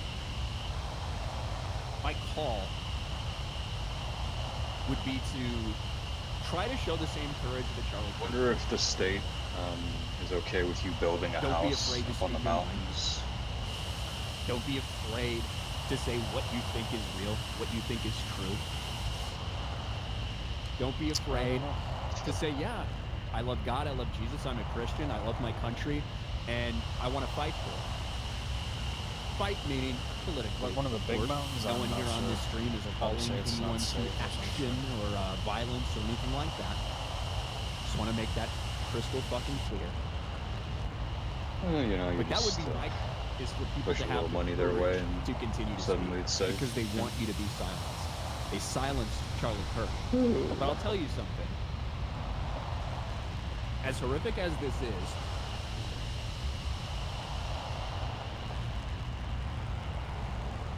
[SPEAKER 16] call would be to try to show the same courage that Charlie.
[SPEAKER 2] I wonder if the state is okay with you building a house up on the mountains.
[SPEAKER 16] Don't be afraid to say what you think is real, what you think is true. Don't be afraid to say, yeah, I love God, I love Jesus, I'm a Christian, I love my country, and I want to fight for it. Fight meaning politically.
[SPEAKER 1] Like one of the big
[SPEAKER 16] course.
[SPEAKER 1] mountains?
[SPEAKER 16] No
[SPEAKER 1] I'm
[SPEAKER 16] one
[SPEAKER 1] not
[SPEAKER 16] here on
[SPEAKER 1] sure.
[SPEAKER 16] this stream is
[SPEAKER 1] Probably
[SPEAKER 16] calling
[SPEAKER 1] say it's not
[SPEAKER 16] anyone to
[SPEAKER 1] safe or
[SPEAKER 16] action
[SPEAKER 1] something.
[SPEAKER 16] or violence or anything like that. Just want to make that crystal fucking clear.
[SPEAKER 2] Well, you know, you
[SPEAKER 16] But that would
[SPEAKER 2] just,
[SPEAKER 16] be my is for people
[SPEAKER 2] push
[SPEAKER 16] to
[SPEAKER 2] a
[SPEAKER 16] have
[SPEAKER 2] little
[SPEAKER 16] the
[SPEAKER 2] money their way
[SPEAKER 16] courage
[SPEAKER 2] and
[SPEAKER 16] to continue to
[SPEAKER 2] suddenly
[SPEAKER 16] speak
[SPEAKER 2] it's safe.
[SPEAKER 16] because they want you to be silenced. They silenced Charlie Kirk. But I'll tell you something. As horrific as this is,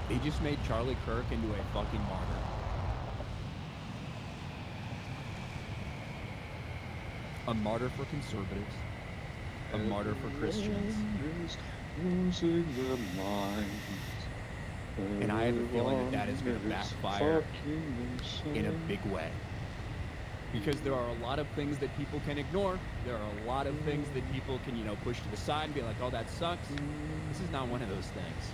[SPEAKER 16] they just made Charlie Kirk into a fucking martyr. A martyr for conservatives. A martyr for Christians. And I have a feeling that that is going to backfire in a big way. Because there are a lot of things that people can ignore. There are a lot of things that people can, you know, push to the side and be like, oh, that sucks. This is not one of those things.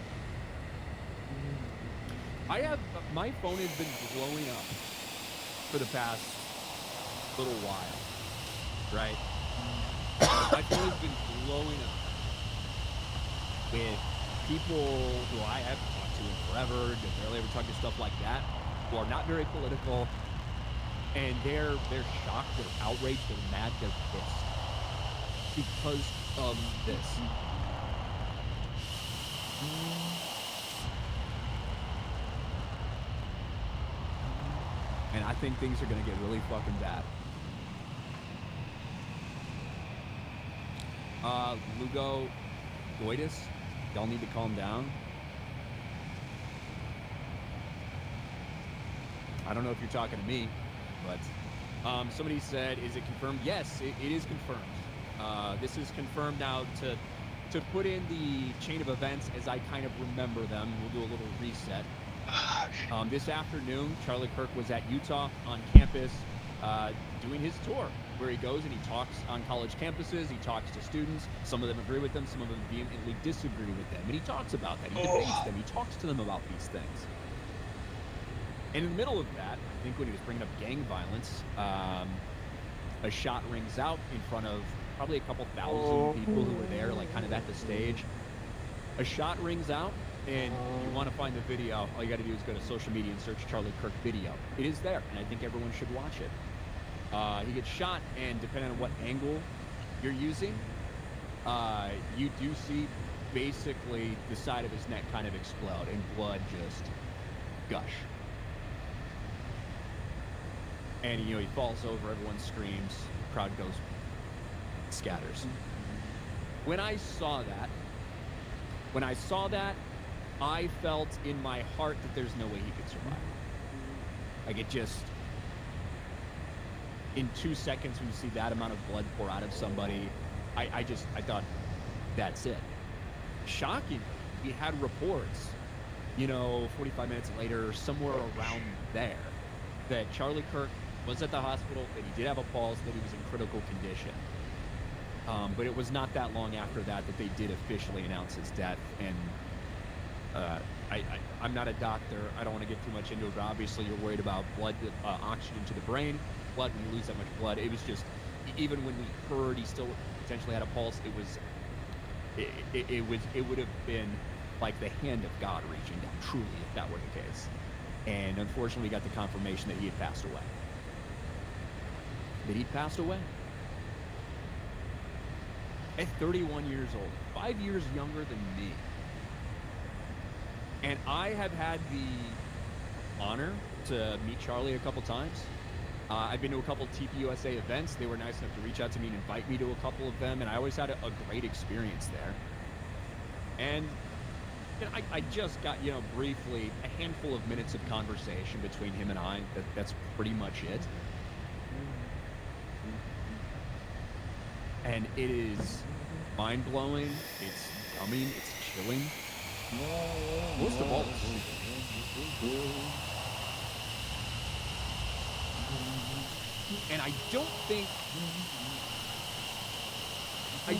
[SPEAKER 16] My phone has been blowing up for the past little while, right? My phone has been blowing up with people who I haven't talked to in forever, that barely ever talk to stuff like that, who are not very political, and they're shocked, they're outraged, they're mad, they're pissed because of this. And I think things are going to get really fucking bad. Lugo Goitis, y'all need to calm down. I don't know if you're talking to me, but somebody said, is it confirmed? Yes, it is confirmed. This is confirmed now to put in the chain of events as I kind of remember them. We'll do a little reset. This afternoon, Charlie Kirk was at Utah on campus doing his tour, where he goes and he talks on college campuses, he talks to students. Some of them agree with them, some of them vehemently disagree with them. And he talks about them, he debates them, he talks to them about these things. And in the middle of that, I think when he was bringing up gang violence, a shot rings out in front of probably a couple thousand people who were there, like kind of at the stage. A shot rings out, and you want to find the video, all you got to do is go to social media and search Charlie Kirk video. It is there, and I think everyone should watch it. He gets shot, and depending on what angle you're using, you do see basically the side of his neck kind of explode, and blood just gush. And, you know, he falls over, everyone screams, crowd goes, scatters. When I saw that, I felt in my heart that there's no way he could survive. Like, it just, in 2 seconds when you see that amount of blood pour out of somebody, I thought, that's it. Shocking. We had reports, you know, 45 minutes later, somewhere around there, that Charlie Kirk was at the hospital, that he did have a pulse, that he was in critical condition. But it was not that long after that they did officially announce his death. And I'm not a doctor. I don't want to get too much into it, but obviously you're worried about blood, oxygen to the brain, blood, when you lose that much blood. It was just, even when we heard he still potentially had a pulse, it would have been like the hand of God reaching down, truly, if that were the case. And unfortunately, we got the confirmation that he had passed away. That he'd passed away. At 31 years old, 5 years younger than me. And I have had the honor to meet Charlie a couple times. I've been to a couple TPUSA events. They were nice enough to reach out to me and invite me to a couple of them, and I always had a great experience there. And you know, I just got, you know, briefly a handful of minutes of conversation between him and I. That's pretty much it. And it is mind-blowing, it's numbing, it's chilling. Most of all, and I don't think it's a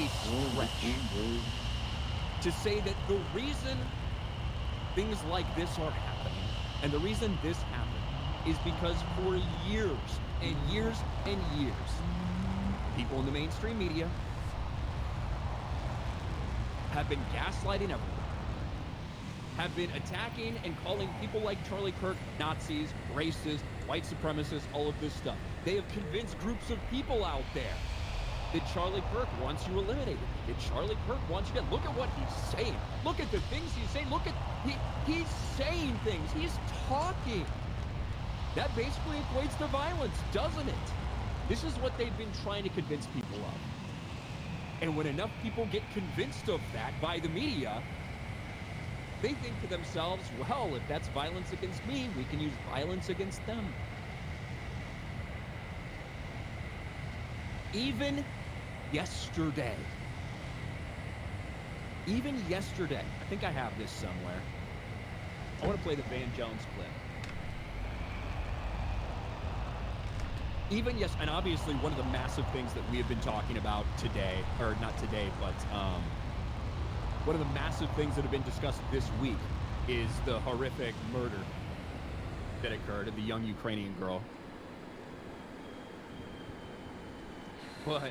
[SPEAKER 16] stretch to say that the reason things like this are happening, and the reason this happened, is because for years and years and years, people in the mainstream media, have been gaslighting everyone, have been attacking and calling people like Charlie Kirk Nazis, racist, white supremacists, all of this stuff. They have convinced groups of people out there that Charlie Kirk wants you eliminated, that Charlie Kirk wants you dead. Look at what he's saying. Look at the things he's saying. Look at, he's saying things. He's talking. That basically equates to violence, doesn't it? This is what they've been trying to convince people of. And when enough people get convinced of that by the media, they think to themselves, well, if that's violence against me, we can use violence against them. Even yesterday, I think I have this somewhere. I want to play the Van Jones clip. Even yes, and obviously one of the massive things that we have been talking about today, or not today, but one of the massive things that have been discussed this week is the horrific murder that occurred of the young Ukrainian girl. But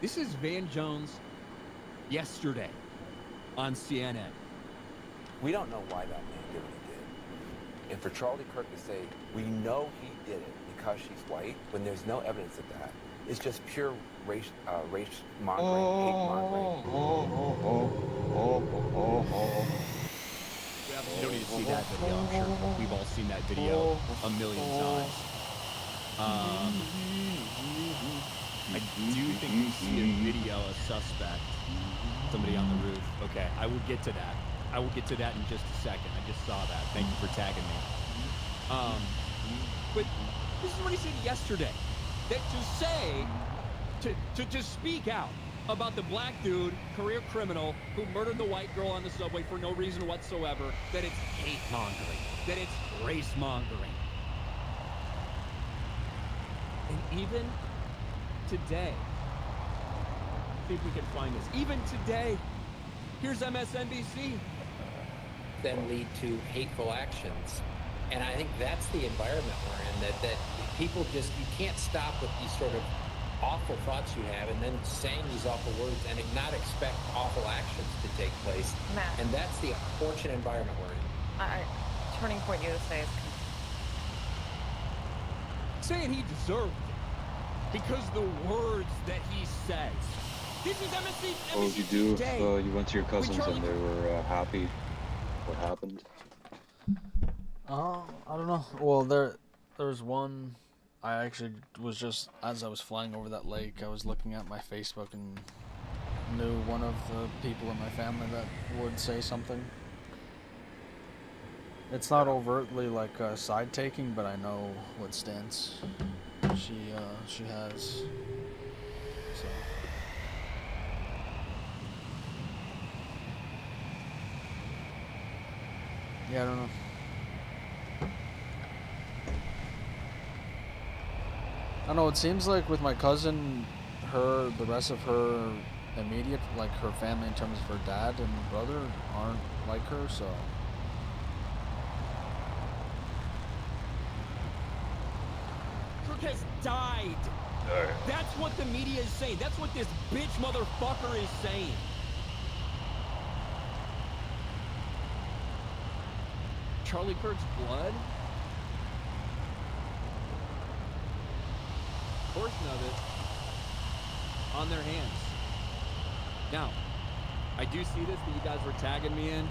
[SPEAKER 16] this is Van Jones yesterday on CNN.
[SPEAKER 19] We don't know why that man did what he did. And for Charlie Kirk to say, we know he did it because she's white, when there's no evidence of that, it's just pure race mongering, hate mongering.
[SPEAKER 16] You don't need to see that video, I'm sure. We've all seen that video a million times. I do think we see a video, a suspect, somebody on the roof. Okay, I will get to that. I will get to that in just a second. I just saw that. Thank you for tagging me. But this is what he said yesterday. That to speak out about the black dude, career criminal, who murdered the white girl on the subway for no reason whatsoever, that it's hate mongering, that it's race mongering. And even today, see if we can find this. Even today, here's MSNBC.
[SPEAKER 9] Then lead to hateful actions. And I think that's the environment we're in, that people just, you can't stop with these sort of awful thoughts you have and then saying these awful words and not expect awful actions to take place.
[SPEAKER 20] Matt.
[SPEAKER 9] And that's the unfortunate environment we're in.
[SPEAKER 20] Turning point you say is
[SPEAKER 16] saying he deserved it because the words that he says. This is MSC.
[SPEAKER 2] What would you do if you went to your cousins and they were happy? What happened?
[SPEAKER 1] I don't know. Well, there's one. I actually was just, as I was flying over that lake, I was looking at my Facebook and knew one of the people in my family that would say something. It's not overtly like side taking, but I know what stance she has. So. Yeah, I don't know. I don't know, it seems like with my cousin, the rest of her immediate, like her family in terms of her dad and brother aren't like her, so.
[SPEAKER 16] Kirk has died. That's what the media is saying. That's what this bitch motherfucker is saying. Charlie Kirk's blood? Portion of it on their hands. Now, I do see this that you guys were tagging me in.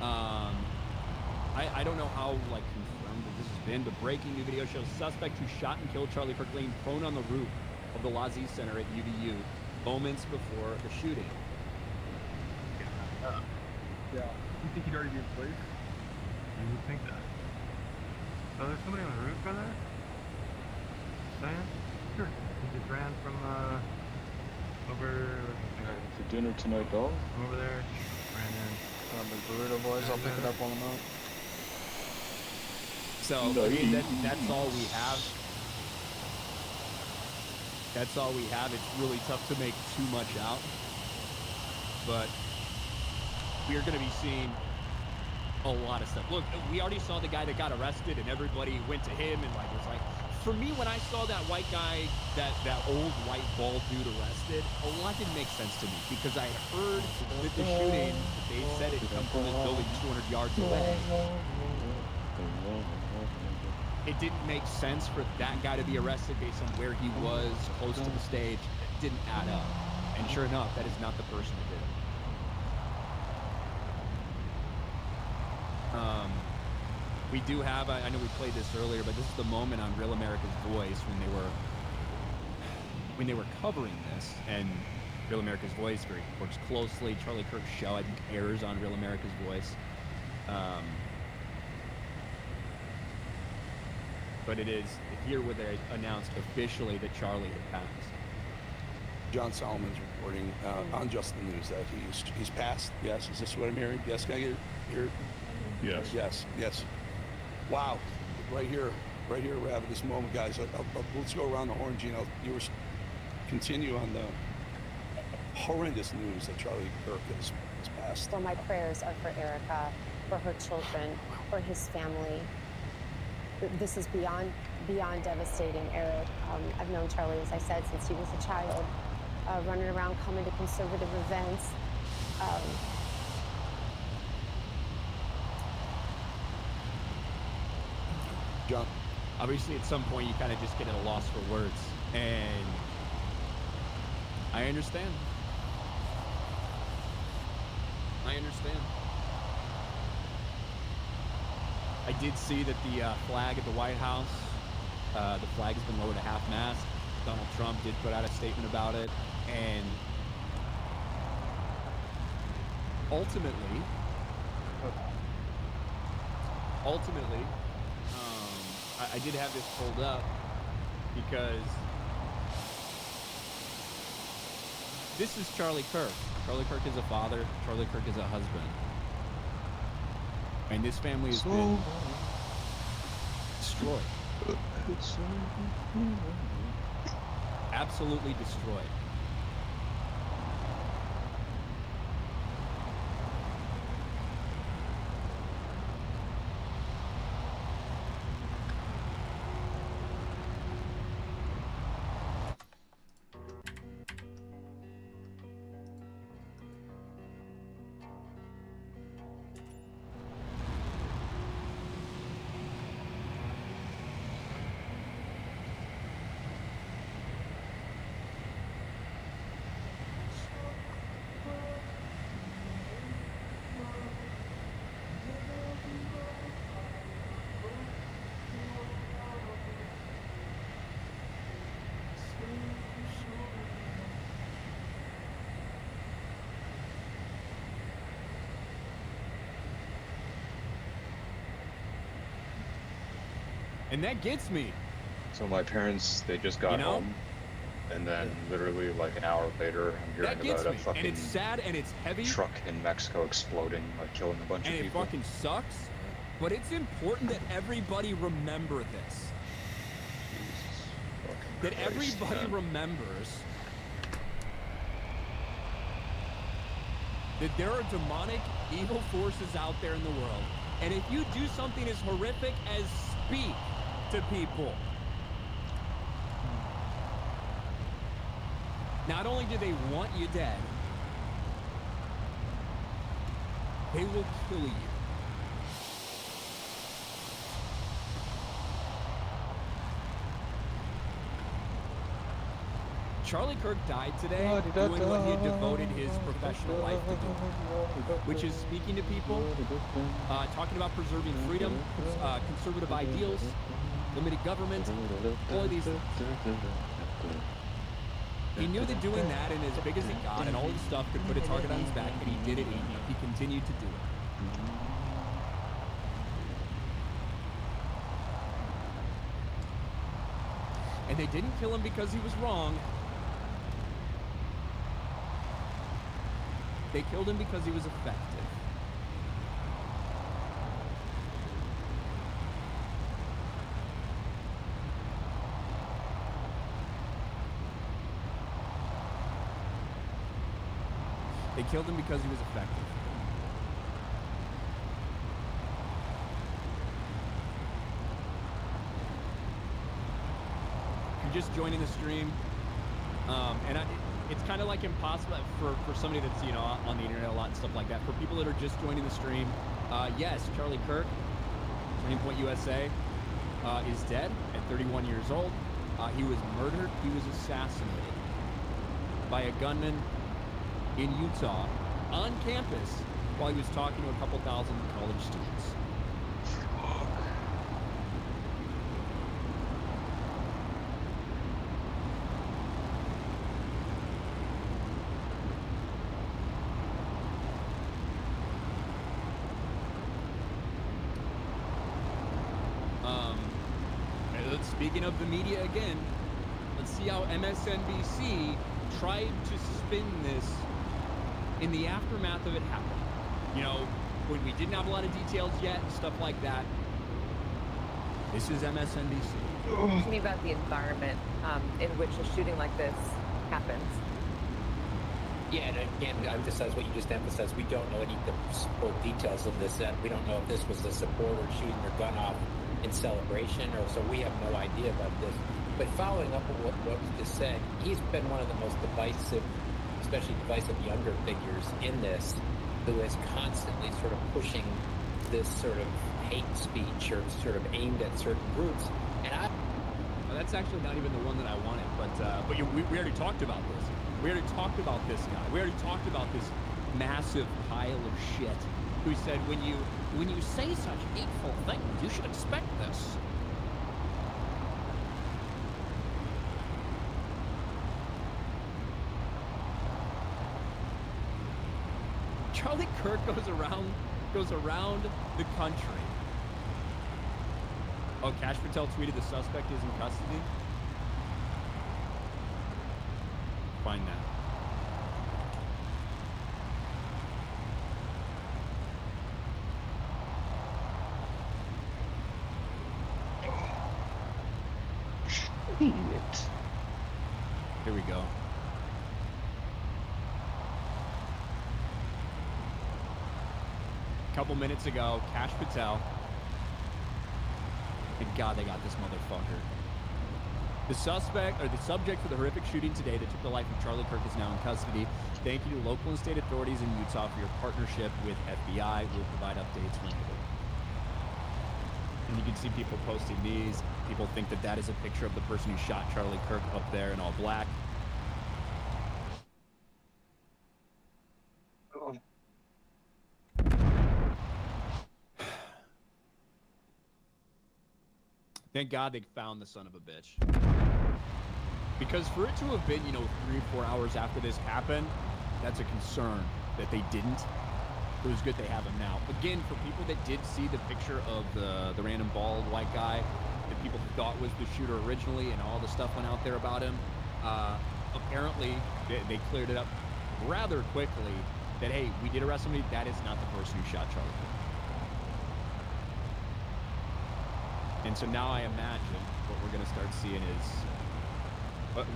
[SPEAKER 16] I don't know how like confirmed that this has been, but breaking new video shows suspect who shot and killed Charlie Kirk laying prone on the roof of the Lazy Center at UVU moments before the shooting.
[SPEAKER 21] Yeah. You think he'd already be in place? You would think that. Oh, there's somebody on the roof by there? Saying? Sure. He just ran from, over...
[SPEAKER 2] For dinner tonight, dog?
[SPEAKER 21] Over there. Ran in.
[SPEAKER 1] The burrito boys, I'll pick it up on the mount.
[SPEAKER 16] So, I mean, that's all we have. That's all we have. It's really tough to make too much out. But we are going to be seeing a lot of stuff. Look, we already saw the guy that got arrested and everybody went to him and like was like, for me, when I saw that white guy, that old white bald dude arrested, a lot didn't make sense to me because I heard that the shooting, they said it come from this building 200 yards away. It didn't make sense for that guy to be arrested based on where he was, close to the stage. It didn't add up. And sure enough, that is not the person who did it. We do have, I know we played this earlier, but this is the moment on Real America's Voice when they were covering this, and Real America's Voice works closely. Charlie Kirk's show, I think, airs on Real America's Voice. But it is here where they announced officially that Charlie had passed.
[SPEAKER 3] John Solomon's reporting on Just the News that he's passed. Yes, is this what I'm hearing? Yes, can I get your?
[SPEAKER 17] Yes.
[SPEAKER 3] Yes. Wow, right here, we're having this moment, guys. Let's go around the horn, Gino. You were continue on the horrendous news that Charlie Kirk has passed.
[SPEAKER 22] Well, my prayers are for Erica, for her children, for his family. This is beyond devastating, Eric. I've known Charlie, as I said, since he was a child, running around coming to conservative events.
[SPEAKER 3] John,
[SPEAKER 16] obviously at some point you kind of just get at a loss for words, and I understand. I did see that the flag at the White House, the flag has been lowered to half-mast. Donald Trump did put out a statement about it, and ultimately, I did have this pulled up because this is Charlie Kirk. Charlie Kirk is a father. Charlie Kirk is a husband. And this family has been destroyed. Absolutely destroyed. And that gets me.
[SPEAKER 2] So my parents, they just got home, and then literally like an hour later, I'm hearing about a fucking
[SPEAKER 16] and it's sad and it's heavy.
[SPEAKER 2] Truck in Mexico exploding, like killing a bunch of
[SPEAKER 16] And it
[SPEAKER 2] people.
[SPEAKER 16] fucking sucks. But it's important that everybody remember this. That everybody remembers that there are demonic, evil forces out there in the world. And if you do something as horrific as speak to people, not only do they want you dead, they will kill you. Charlie Kirk died today doing what he had devoted his professional life to doing, which is speaking to people, talking about preserving freedom, conservative ideals, limited government, all of these things. He knew that doing that, and as big as he got, and all of the stuff could put a target on his back, and he did it, and he continued to do it. And they didn't kill him because he was wrong. They killed him because he was effective. They killed him because he was effective. you're just joining the stream, it's kind of like impossible for somebody that's, you know, on the internet a lot and stuff like that. For people that are just joining the stream, yes, Charlie Kirk, Turning Point USA, is dead at 31 years old. He was murdered. He was assassinated by a gunman in Utah on campus while he was talking to a couple thousand college students. Speaking of the media again, let's see how MSNBC tried to spin this in the aftermath of it happening. You know, when we didn't have a lot of details yet and stuff like that. This is MSNBC.
[SPEAKER 20] Talk to me about the environment in which a shooting like this happens.
[SPEAKER 9] Yeah, and again, emphasize what you just emphasized. We don't know any of the full details of this. We don't know if this was a supporter shooting their gun off in celebration, or so we have no idea about this. But following up on what was just said, he's been one of the most divisive, especially divisive younger figures in this, who is constantly sort of pushing this sort of hate speech or sort of aimed at certain groups. And
[SPEAKER 16] well, that's actually not even the one that I wanted, but we already talked about this. We already talked about this guy. We already talked about this massive pile of shit who said, when you say such hateful things, you should expect this. Charlie Kirk goes around the country. Oh, Cash Patel tweeted the suspect is in custody. Find that. Here we go. A couple minutes ago, Cash Patel. Thank God they got this motherfucker. The subject for the horrific shooting today that took the life of Charlie Kirk is now in custody. Thank you to local and state authorities in Utah for your partnership with FBI. We'll provide updates when needed. And you can see people posting these. People think that that is a picture of the person who shot Charlie Kirk up there in all black. Thank God they found the son of a bitch. Because for it to have been, 3 or 4 hours after this happened, that's a concern that they didn't. It was good they have him now. Again, for people that did see the picture of the random bald white guy that people thought was the shooter originally and all the stuff went out there about him, apparently they cleared it up rather quickly that, hey, we did arrest somebody. That is not the person who shot Charlie Kirk. And so now I imagine what we're going to start seeing is,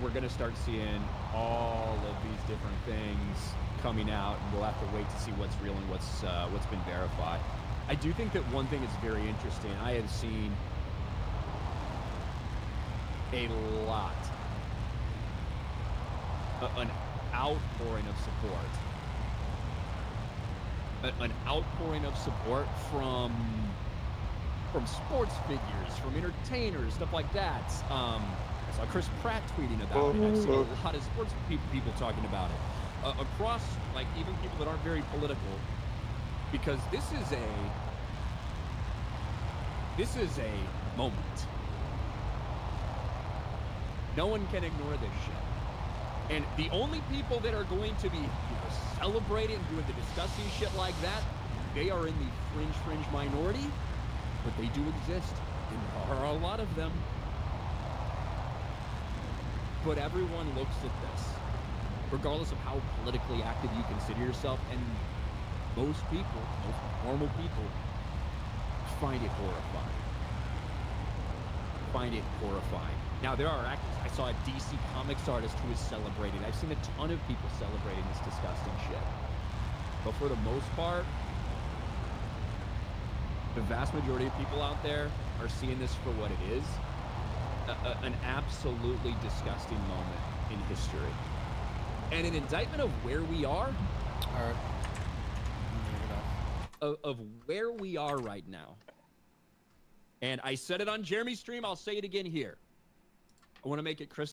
[SPEAKER 16] we're going to start seeing all of these different things coming out, and we'll have to wait to see what's real and what's been verified. I do think that one thing is very interesting. I have seen a lot, an outpouring of support. An outpouring of support from sports figures, from entertainers, stuff like that. I saw Chris Pratt tweeting about it. I've seen a lot of sports people talking about it. Across, like, even people that aren't very political, because this is a moment. No one can ignore this shit. And the only people that are going to be celebrating and doing the disgusting shit like that, they are in the fringe minority, but they do exist, and there are a lot of them. But everyone looks at this, regardless of how politically active you consider yourself, and most people, most normal people, find it horrifying. Now, there are actors. I saw a DC Comics artist who is celebrating. I've seen a ton of people celebrating this disgusting shit. But for the most part, the vast majority of people out there are seeing this for what it is. an absolutely disgusting moment in history. And an indictment of where we are.
[SPEAKER 1] All right.
[SPEAKER 16] Of where we are right now. And I said it on Jeremy's stream. I'll say it again here. I want to make it crystal